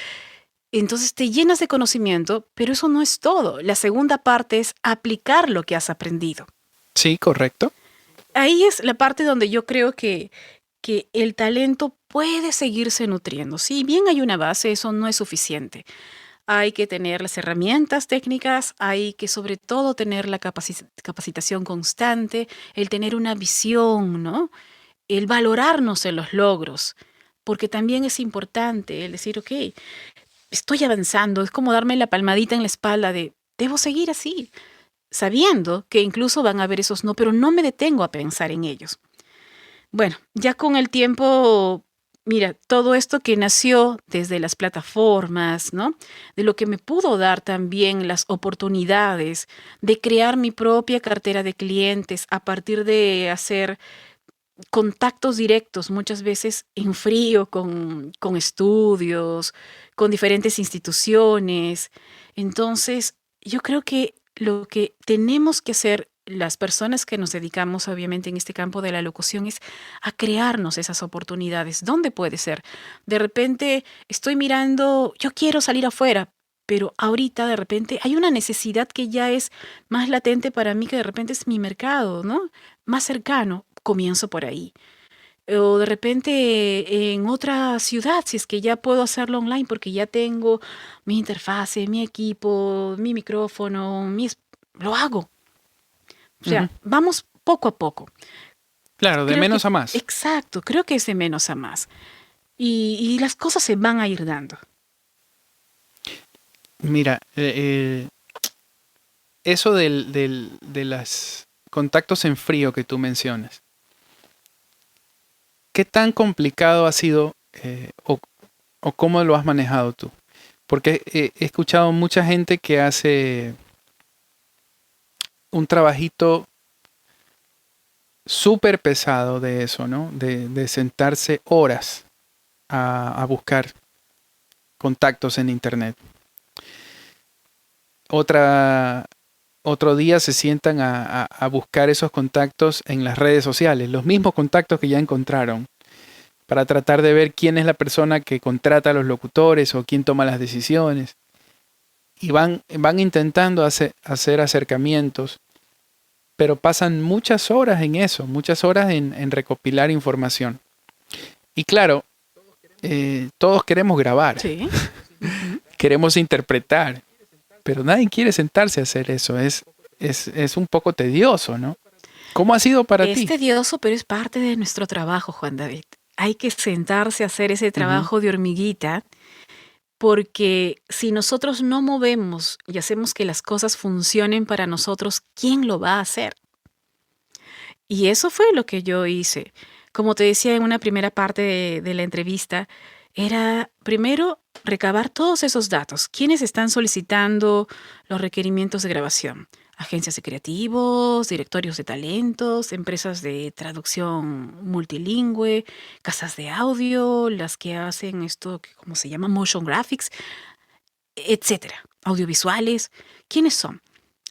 entonces te llenas de conocimiento, pero eso no es todo. La segunda parte es aplicar lo que has aprendido. sí, correcto. Ahí es la parte donde yo creo que que el talento puede seguirse nutriendo. Si bien hay una base, eso no es suficiente. Hay que tener las herramientas técnicas, hay que sobre todo tener la capacitación constante, el tener una visión, ¿no? El valorarnos en los logros, porque también es importante el decir, ok, estoy avanzando, es como darme la palmadita en la espalda de, debo seguir así, sabiendo que incluso van a haber esos no, pero no me detengo a pensar en ellos. Bueno, ya con el tiempo, mira, todo esto que nació desde las plataformas, ¿no? De lo que me pudo dar también las oportunidades de crear mi propia cartera de clientes a partir de hacer contactos directos, muchas veces en frío, con estudios, con diferentes instituciones. Entonces, yo creo que lo que tenemos que hacer las personas que nos dedicamos, obviamente, en este campo de la locución, es a crearnos esas oportunidades. ¿Dónde puede ser? De repente estoy mirando, yo quiero salir afuera, pero ahorita de repente hay una necesidad que ya es más latente para mí, que de repente es mi mercado, ¿no? Más cercano, comienzo por ahí. O de repente en otra ciudad, si es que ya puedo hacerlo online porque ya tengo mi interfase, mi equipo, mi micrófono, lo hago. O sea, vamos poco a poco. Claro, de Creo menos que, a más. exacto, creo que es de menos a más. Y las cosas se van a ir dando. Mira, eso de los contactos en frío que tú mencionas, ¿qué tan complicado ha sido o cómo lo has manejado tú? Porque he escuchado mucha gente que hace un trabajito súper pesado de eso, ¿no? De sentarse horas a buscar contactos en internet. Otro día se sientan a buscar esos contactos en las redes sociales, los mismos contactos que ya encontraron, para tratar de ver quién es la persona que contrata a los locutores o quién toma las decisiones. Y van intentando hacer acercamientos, pero pasan muchas horas en eso, muchas horas en recopilar información. Y claro, todos queremos grabar, Sí. queremos interpretar, pero nadie quiere sentarse a hacer eso. Es un poco tedioso, ¿no? ¿Cómo ha sido para ti? Es tedioso, pero es parte de nuestro trabajo, Juan David. Hay que sentarse a hacer ese trabajo de hormiguita, porque si nosotros no movemos y hacemos que las cosas funcionen para nosotros, ¿quién lo va a hacer? Y eso fue lo que yo hice. Como te decía en una primera parte de la entrevista, era primero recabar todos esos datos. ¿Quiénes están solicitando los requerimientos de grabación? Agencias de creativos, directorios de talentos, empresas de traducción multilingüe, casas de audio, las que hacen esto, ¿cómo se llama? Motion graphics, etcétera. Audiovisuales. ¿Quiénes son?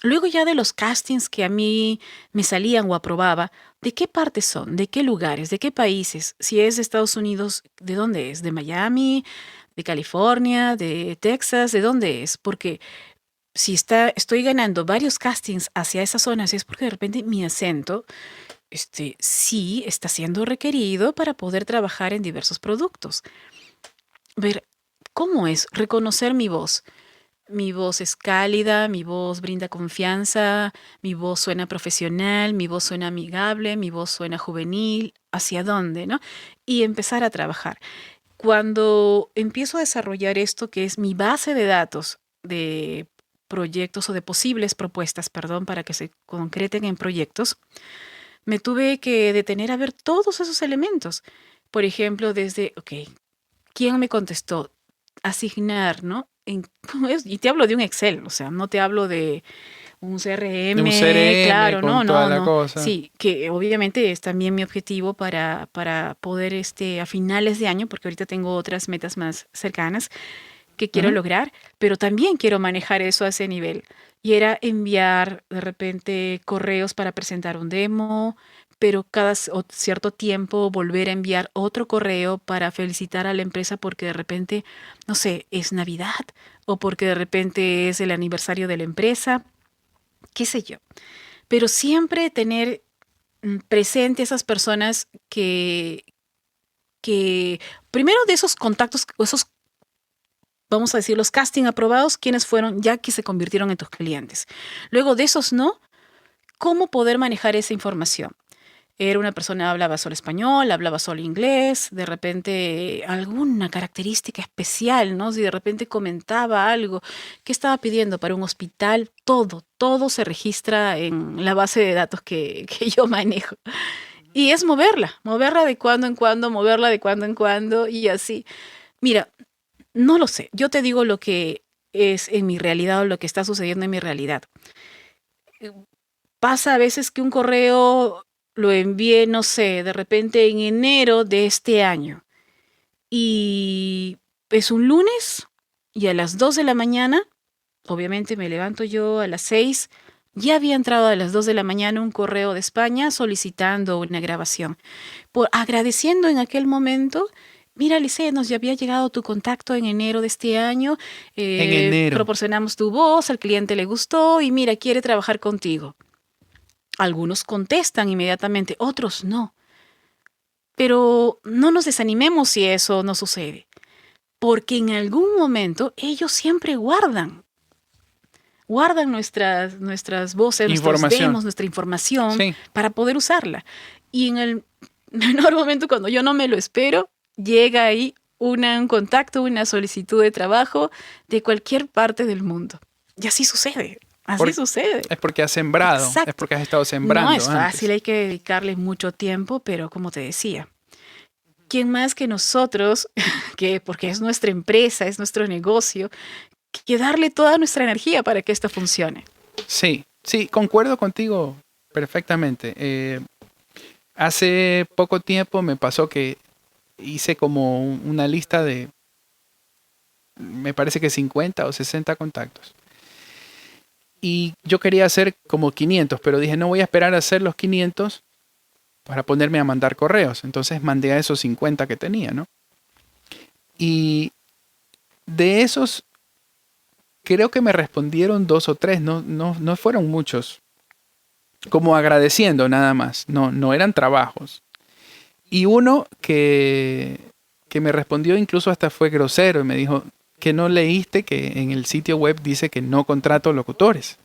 Luego ya de los castings que a mí me salían o aprobaba, ¿de qué partes son? ¿De qué lugares? ¿De qué países? Si es de Estados Unidos, ¿de dónde es? ¿De Miami? ¿De California? ¿De Texas? ¿De dónde es? Porque si estoy ganando varios castings hacia esas zonas es porque de repente mi acento sí está siendo requerido para poder trabajar en diversos productos. Ver cómo es reconocer mi voz. Mi voz es cálida, mi voz brinda confianza, mi voz suena profesional, mi voz suena amigable, mi voz suena juvenil, ¿hacia dónde, no? Y empezar a trabajar. Cuando empiezo a desarrollar esto, que es mi base de datos de proyectos o de posibles propuestas, perdón, para que se concreten en proyectos, me tuve que detener a ver todos esos elementos. Por ejemplo, desde, ok, ¿quién me contestó? Asignar, ¿no? Y te hablo de un Excel, o sea, no te hablo de un De un CRM, CRM claro, con no, toda no, la no. cosa. Sí, que obviamente es también mi objetivo para poder a finales de año, porque ahorita tengo otras metas más cercanas que quiero Ujú. lograr, pero también quiero manejar eso a ese nivel. Y era enviar de repente correos para presentar un demo, pero cada cierto tiempo volver a enviar otro correo para felicitar a la empresa porque de repente, no sé, es Navidad o porque de repente es el aniversario de la empresa, qué sé yo. Pero siempre tener presente esas personas que primero de esos contactos, esos, vamos a decir, los casting aprobados, quiénes fueron ya que se convirtieron en tus clientes. Luego de esos no, ¿cómo poder manejar esa información? Era una persona, hablaba solo español, hablaba solo inglés, de repente alguna característica especial, ¿no? Si de repente comentaba algo que estaba pidiendo para un hospital, todo se registra en la base de datos que yo manejo. Y es moverla de cuando en cuando, moverla de cuando en cuando y así. Mira, no lo sé, yo te digo lo que es en mi realidad o lo que está sucediendo en mi realidad. Pasa a veces que un correo lo envié, no sé, de repente en enero de este año. Y es un lunes y a las 2 de la mañana, obviamente me levanto yo a las 6, ya había entrado a las 2 de la mañana un correo de España solicitando una grabación. Agradeciendo en aquel momento, mira, Lice, nos ya había llegado tu contacto en enero de este año, En enero. proporcionamos tu voz, al cliente le gustó y mira, quiere trabajar contigo. Algunos contestan inmediatamente, otros no. Pero no nos desanimemos si eso no sucede, porque en algún momento ellos siempre guardan nuestras voces, nuestros demos, nuestra información, sí, para poder usarla. Y en el menor momento, cuando yo no me lo espero, llega ahí un contacto, una solicitud de trabajo de cualquier parte del mundo. Y así sucede. Así sucede. Es porque has sembrado. Exacto. Es porque has estado sembrando. No es fácil, hay que dedicarle mucho tiempo, pero como te decía, ¿quién más que nosotros, que porque es nuestra empresa, es nuestro negocio, que darle toda nuestra energía para que esto funcione? Sí, concuerdo contigo perfectamente. Hace poco tiempo me pasó que hice como una lista de, me parece que 50 o 60 contactos. Y yo quería hacer como 500, pero dije, no voy a esperar a hacer los 500 para ponerme a mandar correos. Entonces mandé a esos 50 que tenía, ¿no? Y de esos, creo que me respondieron 2 o 3, no fueron muchos. Como agradeciendo nada más, no eran trabajos. Y uno que me respondió incluso hasta fue grosero y me dijo, que no leíste que en el sitio web dice que no contrato locutores.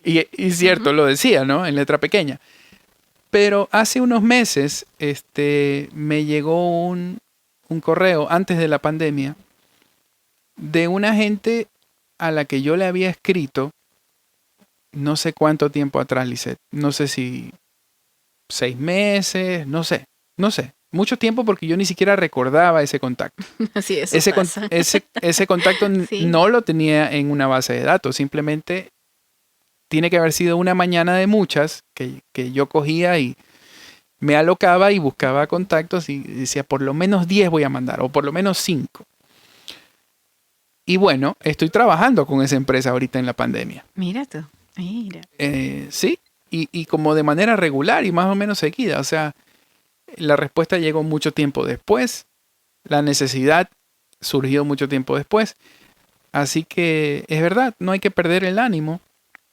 y cierto, lo decía, ¿no? En letra pequeña. Pero hace unos meses me llegó un correo antes de la pandemia de una gente a la que yo le había escrito no sé cuánto tiempo atrás, Lisette. No sé si 6 meses, no sé. Mucho tiempo porque yo ni siquiera recordaba ese contacto. Así es. Ese contacto sí. No lo tenía en una base de datos. Simplemente tiene que haber sido una mañana de muchas que yo cogía y me alocaba y buscaba contactos y decía por lo menos 10 voy a mandar o por lo menos 5. Y bueno, estoy trabajando con esa empresa ahorita en la pandemia. Mira tú, mira. Sí, y como de manera regular y más o menos seguida. O sea, la respuesta llegó mucho tiempo después. La necesidad surgió mucho tiempo después. Así que es verdad, no hay que perder el ánimo.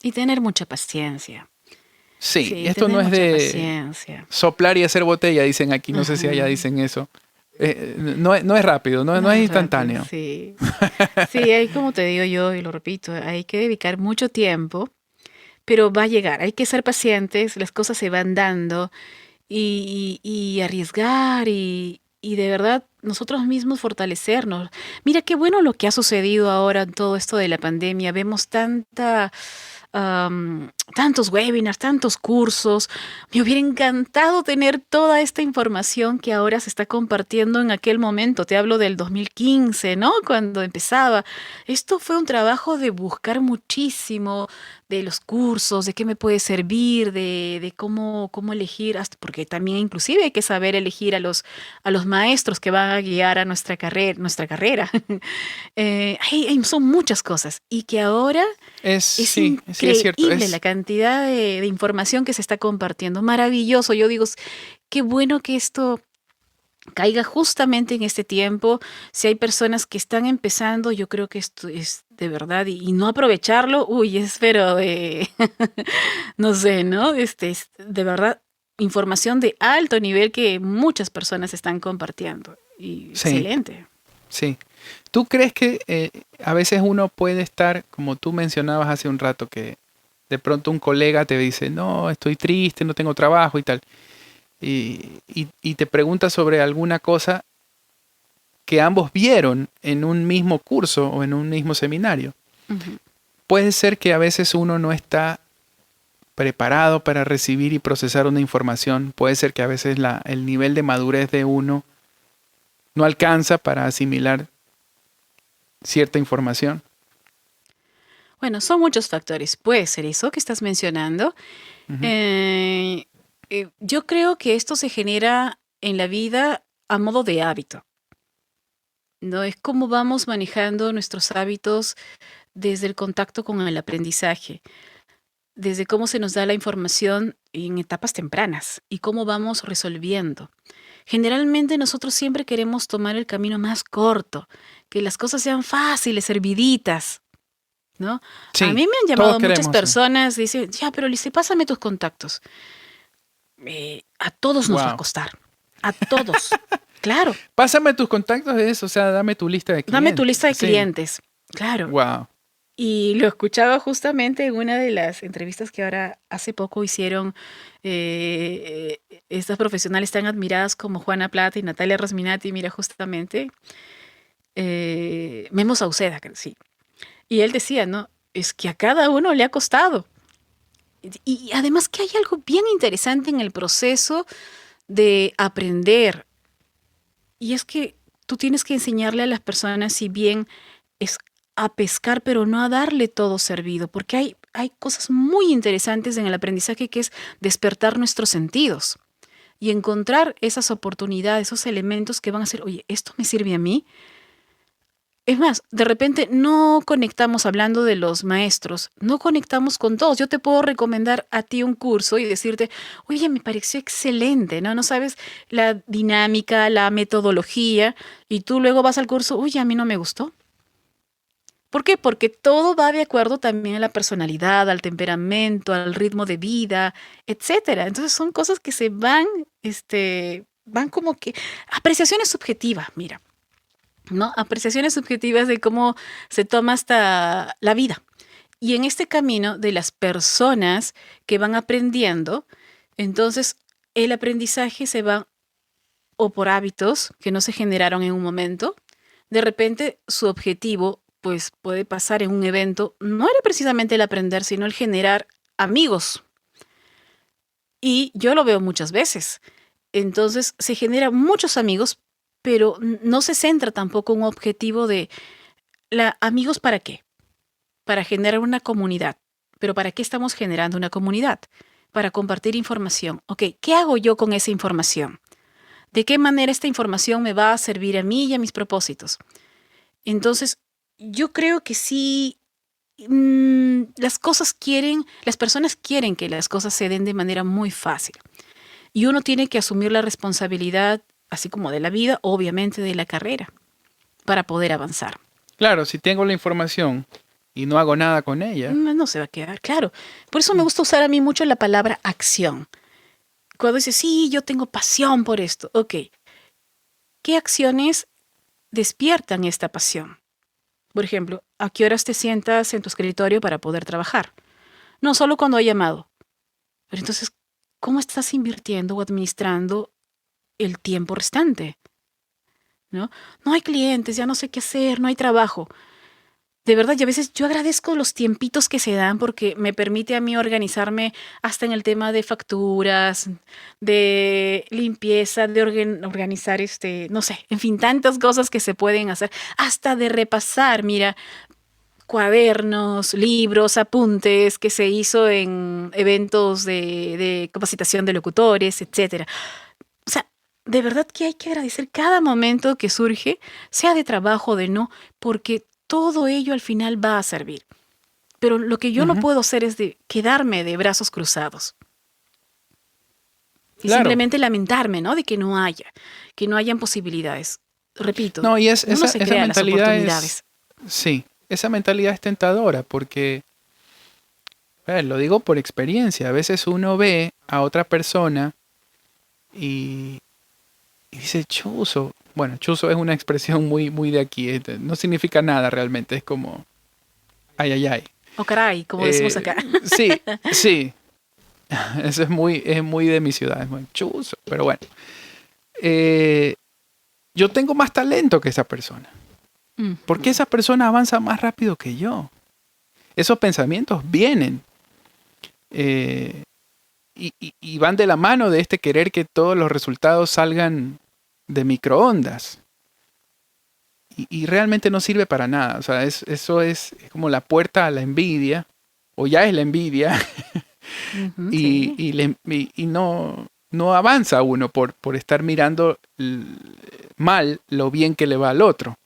Y tener mucha paciencia. Sí, esto no es de paciencia. Soplar y hacer botella, dicen aquí. No sé si allá dicen eso. No es rápido, no es instantáneo. Rápido, sí. Sí, hay, como te digo yo y lo repito, hay que dedicar mucho tiempo, pero va a llegar. Hay que ser pacientes, las cosas se van dando. Y arriesgar y de verdad nosotros mismos fortalecernos. Mira qué bueno lo que ha sucedido ahora en todo esto de la pandemia. Vemos tantos webinars, tantos cursos. Me hubiera encantado tener toda esta información que ahora se está compartiendo en aquel momento. Te hablo del 2015, ¿no? Cuando empezaba. Esto fue un trabajo de buscar muchísimo, de los cursos, de qué me puede servir, de cómo elegir, hasta porque también inclusive hay que saber elegir a los maestros que van a guiar a nuestra carrera. Son muchas cosas y que ahora es increíble la cantidad de información que se está compartiendo. Maravilloso. Yo digo, qué bueno que esto caiga justamente en este tiempo. Si hay personas que están empezando, yo creo que esto es de verdad y no aprovecharlo, espero no sé, ¿no? Es de verdad información de alto nivel que muchas personas están compartiendo. Y Sí, excelente. sí. ¿Tú crees que a veces uno puede estar, como tú mencionabas hace un rato, que de pronto un colega te dice, no, estoy triste, no tengo trabajo y tal, y te pregunta sobre alguna cosa que ambos vieron en un mismo curso o en un mismo seminario? Ujú. Puede ser que a veces uno no está preparado para recibir y procesar una información. Puede ser que a veces el nivel de madurez de uno no alcanza para asimilar cierta información. Bueno, son muchos factores. Puede ser eso que estás mencionando. Ujú. Eh, yo creo que esto se genera en la vida a modo de hábito, ¿no? Es como vamos manejando nuestros hábitos desde el contacto con el aprendizaje, desde cómo se nos da la información en etapas tempranas y cómo vamos resolviendo. Generalmente nosotros siempre queremos tomar el camino más corto, que las cosas sean fáciles, serviditas, ¿no? A Sí, mí me han todos llamado muchas queremos. personas, dicen, ya, pero Lice, pásame tus contactos. A todos nos va a Wow. costar, a todos. Claro, Pásame tus contactos de eso, o sea, dame tu lista de dame tu clientes. lista de Sí. clientes. Claro. Wow. Y lo escuchaba justamente en una de las entrevistas que ahora hace poco hicieron estas profesionales tan admiradas como Juana Plata y Natalia Rasminati. Mira, justamente Memo Sauceda, que sí. Y él decía, ¿no? Es que a cada uno le ha costado. Y además que hay algo bien interesante en el proceso de aprender. Y es que tú tienes que enseñarle a las personas, si bien es a pescar, pero no a darle todo servido, porque hay cosas muy interesantes en el aprendizaje que es despertar nuestros sentidos y encontrar esas oportunidades, esos elementos que van a ser, oye, ¿esto me sirve a mí? Es más, de repente no conectamos, hablando de los maestros, no conectamos con todos. Yo te puedo recomendar a ti un curso y decirte, oye, me pareció excelente, ¿no? No sabes la dinámica, la metodología, y tú luego vas al curso, oye, a mí no me gustó. ¿Por qué? Porque todo va de acuerdo también a la personalidad, al temperamento, al ritmo de vida, etcétera. Entonces son cosas que se van, van como que apreciaciones subjetivas, mira. ¿No? Apreciaciones subjetivas de cómo se toma hasta la vida. Y en este camino de las personas que van aprendiendo, entonces el aprendizaje se va o por hábitos que no se generaron en un momento, de repente su objetivo pues puede pasar en un evento, no era precisamente el aprender, sino el generar amigos. Y yo lo veo muchas veces. Entonces se generan muchos amigos, pero no se centra tampoco en un objetivo de amigos para qué, para generar una comunidad. Pero ¿para qué estamos generando una comunidad? Para compartir información. Ok, ¿qué hago yo con esa información? ¿De qué manera esta información me va a servir a mí y a mis propósitos? Entonces, yo creo que sí, las personas quieren que las cosas se den de manera muy fácil. Y uno tiene que asumir la responsabilidad, así como de la vida, obviamente de la carrera, para poder avanzar. Claro, si tengo la información y no hago nada con ella. No se va a quedar, claro. Por eso me gusta usar a mí mucho la palabra acción. Cuando dices, sí, yo tengo pasión por esto. Ok, ¿qué acciones despiertan esta pasión? Por ejemplo, ¿a qué horas te sientas en tu escritorio para poder trabajar? No solo cuando hay llamado. Pero entonces, ¿cómo estás invirtiendo o administrando el tiempo restante? ¿No? No hay clientes, ya no sé qué hacer, no hay trabajo. De verdad, y a veces yo agradezco los tiempitos que se dan porque me permite a mí organizarme hasta en el tema de facturas, de limpieza, de organizar no sé, en fin, tantas cosas que se pueden hacer, hasta de repasar, mira, cuadernos, libros, apuntes que se hizo en eventos de capacitación de locutores, etcétera. O sea, de verdad que hay que agradecer cada momento que surge, sea de trabajo o de no, porque todo ello al final va a servir. Pero lo que yo no Ujú. puedo hacer es de quedarme de brazos cruzados y Claro. simplemente lamentarme, ¿no? De que no hayan posibilidades. Repito, No, y uno se esa crea las mentalidad es, oportunidades. sí, esa mentalidad es tentadora porque, lo digo por experiencia, a veces uno ve a otra persona y dice chuzo. Bueno, chuzo es una expresión muy, muy de aquí. No significa nada realmente. Es como ay, ay, ay. O caray, como decimos acá. Sí, sí. Eso es muy de mi ciudad. Es muy chuzo. Pero bueno. Yo tengo más talento que esa persona. ¿Por qué esa persona avanza más rápido que yo? Esos pensamientos vienen. Y van de la mano de este querer que todos los resultados salgan de microondas. Y realmente no sirve para nada. O sea, eso es como la puerta a la envidia, o ya es la envidia, Sí. y no avanza uno por estar mirando mal lo bien que le va al otro.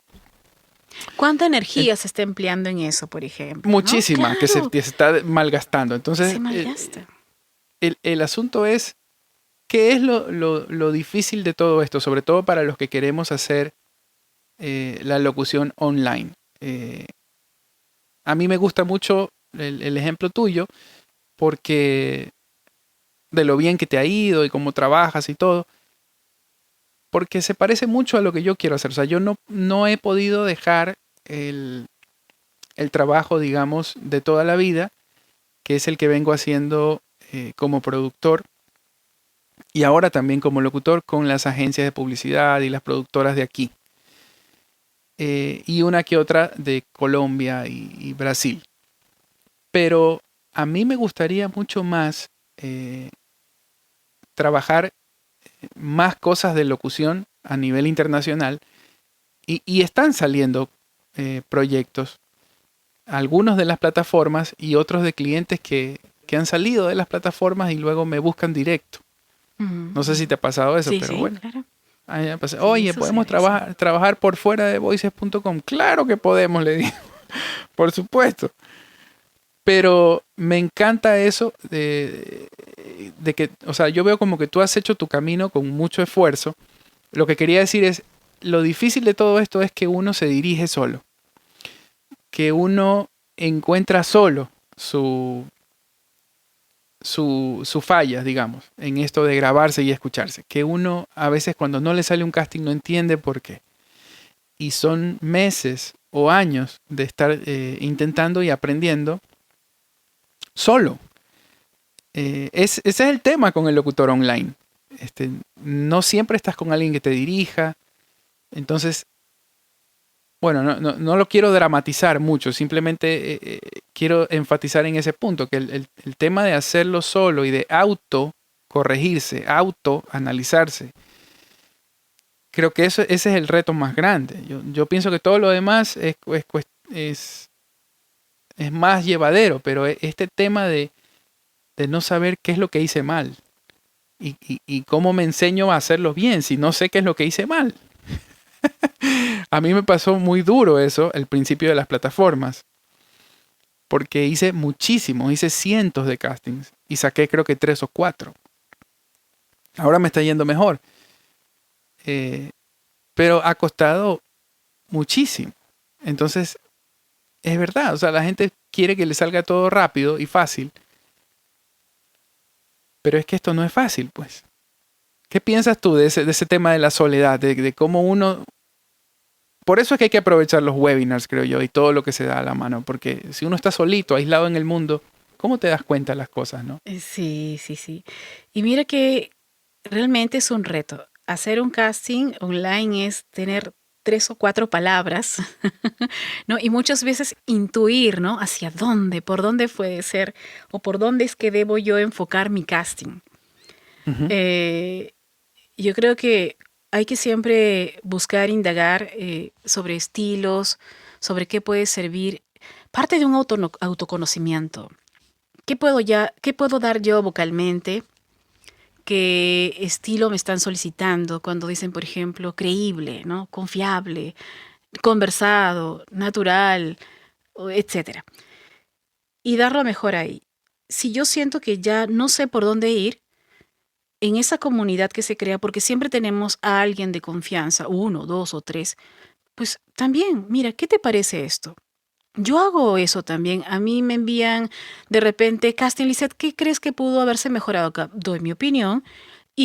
¿Cuánta energía se está empleando en eso, por ejemplo? ¿No? Muchísima que se Claro, está malgastando. Entonces, se malgasta. el asunto es, ¿qué es lo difícil de todo esto? Sobre todo para los que queremos hacer la locución online. A mí me gusta mucho el ejemplo tuyo porque de lo bien que te ha ido y cómo trabajas y todo, porque se parece mucho a lo que yo quiero hacer. O sea, yo no he podido dejar el trabajo, digamos, de toda la vida, que es el que vengo haciendo como productor y ahora también como locutor con las agencias de publicidad y las productoras de aquí. Y una que otra de Colombia y Brasil. Pero a mí me gustaría mucho más trabajar más cosas de locución a nivel internacional y están saliendo proyectos, algunos de las plataformas y otros de clientes que han salido de las plataformas y luego me buscan directo. No sé si te ha pasado eso, Sí, pero sí, bueno. claro. Sí, Oye, ¿podemos sucede, sí. trabajar por fuera de voices.com? Claro que podemos, le digo. Por supuesto. Pero me encanta eso de que, o sea, yo veo como que tú has hecho tu camino con mucho esfuerzo. Lo que quería decir es, lo difícil de todo esto es que uno se dirige solo. Que uno encuentra solo su falla, digamos, en esto de grabarse y escucharse. Que uno a veces cuando no le sale un casting no entiende por qué. Y son meses o años de estar intentando y aprendiendo solo. Ese es el tema con el locutor online. No siempre estás con alguien que te dirija. Entonces, bueno, no lo quiero dramatizar mucho, simplemente quiero enfatizar en ese punto, que el tema de hacerlo solo y de auto corregirse, auto analizarse, creo que ese es el reto más grande. Yo pienso que todo lo demás es más llevadero, pero este tema de no saber qué es lo que hice mal y cómo me enseño a hacerlo bien si no sé qué es lo que hice mal. A mí me pasó muy duro eso, el principio de las plataformas, porque hice muchísimo, hice cientos de castings y saqué creo que 3 o 4. Ahora me está yendo mejor, pero ha costado muchísimo. Entonces, es verdad, o sea, la gente quiere que le salga todo rápido y fácil, pero es que esto no es fácil, pues. ¿Qué piensas tú de ese tema de la soledad, de cómo uno... Por eso es que hay que aprovechar los webinars, creo yo, y todo lo que se da a la mano, porque si uno está solito, aislado en el mundo, ¿cómo te das cuenta de las cosas, no? Sí, sí, sí. Y mira que realmente es un reto. Hacer un casting online es tener 3 o 4 palabras, ¿no? Y muchas veces intuir, ¿no? Hacia dónde, por dónde puede ser, o por dónde es que debo yo enfocar mi casting. Ujú. Eh, yo creo que hay que siempre buscar indagar sobre estilos, sobre qué puede servir, parte de un autoconocimiento. ¿Qué puedo dar yo vocalmente? ¿Qué estilo me están solicitando cuando dicen, por ejemplo, creíble, ¿no? Confiable, conversado, natural, etcétera? Y dar lo mejor ahí. Si yo siento que ya no sé por dónde ir, en esa comunidad que se crea, porque siempre tenemos a alguien de confianza, 1, 2 o 3, pues también, mira, ¿qué te parece esto? Yo hago eso también. A mí me envían de repente, casting Lizeth, ¿qué crees que pudo haberse mejorado acá? Doy mi opinión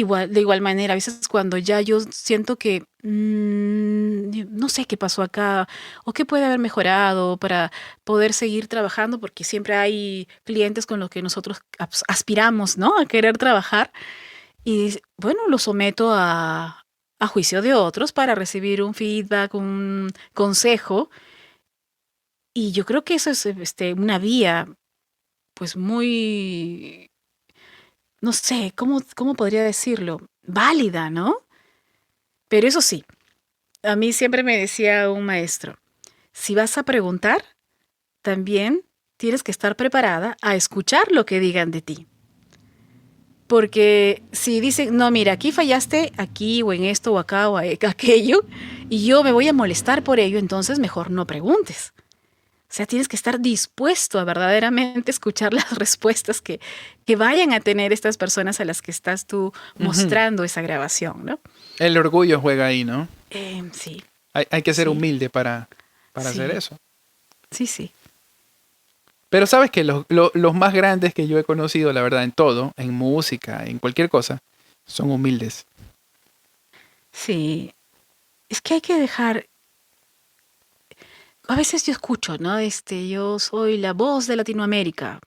De igual manera, a veces cuando ya yo siento que no sé qué pasó acá o qué puede haber mejorado para poder seguir trabajando, porque siempre hay clientes con los que nosotros aspiramos, ¿no? A querer trabajar. Y bueno, lo someto a juicio de otros para recibir un feedback, un consejo. Y yo creo que eso es una vía, pues muy, no sé, ¿cómo podría decirlo? Válida, ¿no? Pero eso sí, a mí siempre me decía un maestro, si vas a preguntar, también tienes que estar preparada a escuchar lo que digan de ti. Porque si dicen, no, mira, aquí fallaste, aquí o en esto o acá o aquello, y yo me voy a molestar por ello, entonces mejor no preguntes. O sea, tienes que estar dispuesto a verdaderamente escuchar las respuestas que vayan a tener estas personas a las que estás tú mostrando esa grabación, ¿no? El orgullo juega ahí, ¿no? Sí. Hay que ser Sí. humilde para Sí. hacer eso. Sí. Pero sabes que los más grandes que yo he conocido, la verdad, en todo, en música, en cualquier cosa, son humildes. Sí. Es que hay que dejar. A veces yo escucho, ¿no? Yo soy la voz de Latinoamérica,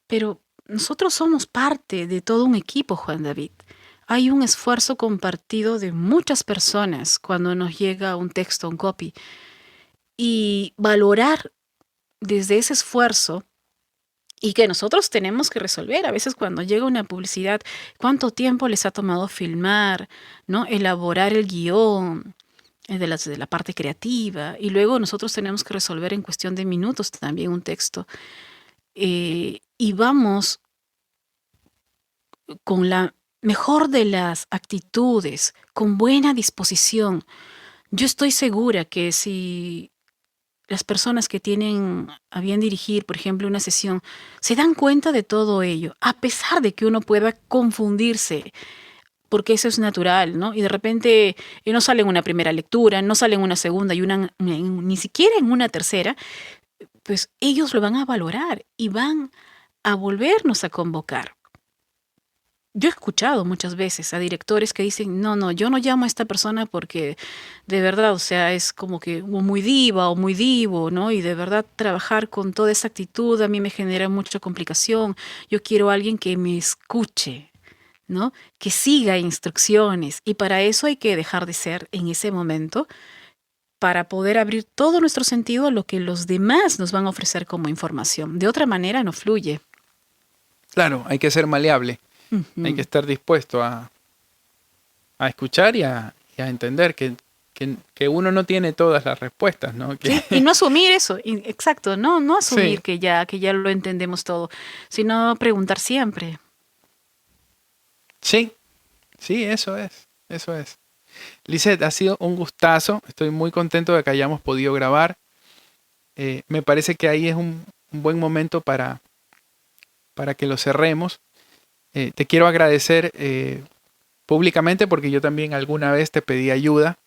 pero nosotros somos parte de todo un equipo, Juan David. Hay un esfuerzo compartido de muchas personas cuando nos llega un texto, un copy. Y valorar desde ese esfuerzo y que nosotros tenemos que resolver. A veces cuando llega una publicidad, ¿cuánto tiempo les ha tomado filmar, ¿no? Elaborar el guión, de la parte creativa, y luego nosotros tenemos que resolver en cuestión de minutos también un texto. Y vamos con la mejor de las actitudes, con buena disposición. Yo estoy segura que si las personas que tienen a bien dirigir, por ejemplo, una sesión, se dan cuenta de todo ello, a pesar de que uno pueda confundirse, porque eso es natural, ¿no? Y de repente no sale en una primera lectura, no sale en una segunda y ni siquiera en una tercera, pues ellos lo van a valorar y van a volvernos a convocar. Yo he escuchado muchas veces a directores que dicen, no, yo no llamo a esta persona porque de verdad, o sea, es como que muy diva o muy divo, ¿no? Y de verdad trabajar con toda esa actitud a mí me genera mucha complicación. Yo quiero a alguien que me escuche, ¿no? Que siga instrucciones. Y para eso hay que dejar de ser en ese momento para poder abrir todo nuestro sentido a lo que los demás nos van a ofrecer como información. De otra manera no fluye. Claro, hay que ser maleable. Hay que estar dispuesto a escuchar y a entender que uno no tiene todas las respuestas, ¿no? Sí, y no asumir eso, exacto, no asumir Sí. que ya lo entendemos todo, sino preguntar siempre. Sí, eso es. Lisette, ha sido un gustazo. Estoy muy contento de que hayamos podido grabar. Me parece que ahí es un buen momento para que lo cerremos. Te quiero agradecer públicamente porque yo también alguna vez te pedí ayuda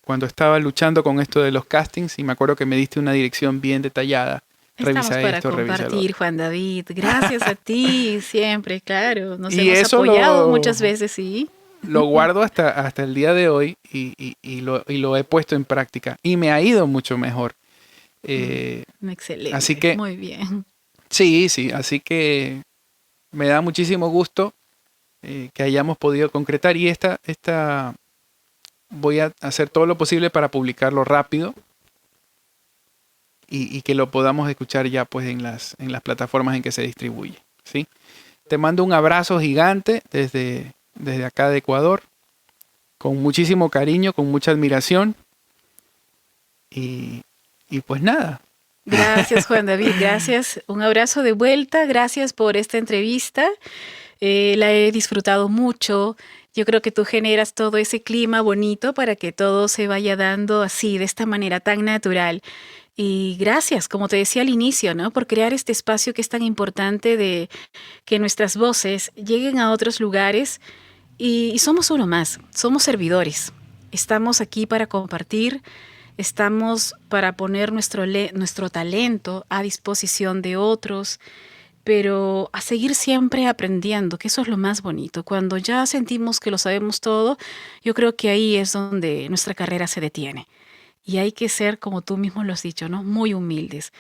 cuando estaba luchando con esto de los castings y me acuerdo que me diste una dirección bien detallada. Estamos Revisa para esto, compartir, Juan David. Gracias a ti, siempre, claro. Nos y hemos eso apoyado muchas veces, sí. Lo guardo hasta el día de hoy y lo he puesto en práctica. Y me ha ido mucho mejor. Excelente, Así que, muy bien. sí, así que me da muchísimo gusto que hayamos podido concretar. Y esta voy a hacer todo lo posible para publicarlo rápido y que lo podamos escuchar ya pues en las plataformas en que se distribuye, ¿sí? Te mando un abrazo gigante desde acá de Ecuador, con muchísimo cariño, con mucha admiración. Y pues nada. Gracias, Juan David, gracias. Un abrazo de vuelta, gracias por esta entrevista. La he disfrutado mucho. Yo creo que tú generas todo ese clima bonito para que todo se vaya dando así, de esta manera tan natural. Y gracias, como te decía al inicio, ¿no? Por crear este espacio que es tan importante de que nuestras voces lleguen a otros lugares y somos uno más, somos servidores. Estamos aquí para compartir, estamos para poner nuestro talento a disposición de otros pero a seguir siempre aprendiendo, que eso es lo más bonito. Cuando ya sentimos que lo sabemos todo, yo creo que ahí es donde nuestra carrera se detiene. Y hay que ser, como tú mismo lo has dicho, ¿no? Muy humildes.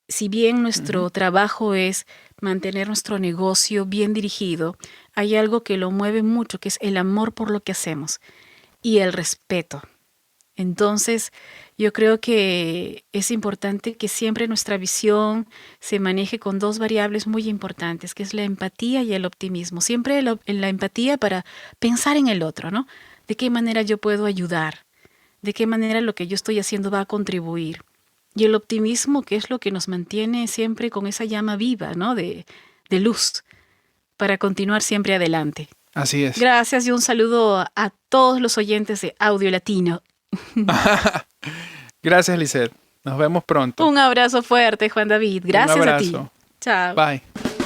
Si bien nuestro trabajo es mantener nuestro negocio bien dirigido, hay algo que lo mueve mucho, que es el amor por lo que hacemos y el respeto. Entonces, yo creo que es importante que siempre nuestra visión se maneje con dos variables muy importantes, que es la empatía y el optimismo. Siempre la empatía para pensar en el otro, ¿no? ¿De qué manera yo puedo ayudar? ¿De qué manera lo que yo estoy haciendo va a contribuir? Y el optimismo, que es lo que nos mantiene siempre con esa llama viva, ¿no? De luz, para continuar siempre adelante. Así es. Gracias y un saludo a todos los oyentes de Audio Latino. Gracias, Lisette. Nos vemos pronto. Un abrazo fuerte, Juan David. Gracias a ti. Chao. Bye.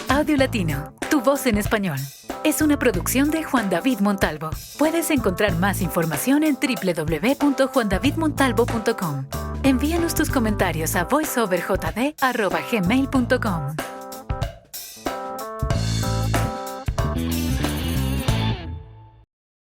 Audio Latino, tu voz en español. Es una producción de Juan David Montalvo. Puedes encontrar más información en www.juandavidmontalvo.com. Envíanos tus comentarios a voiceoverjd@gmail.com.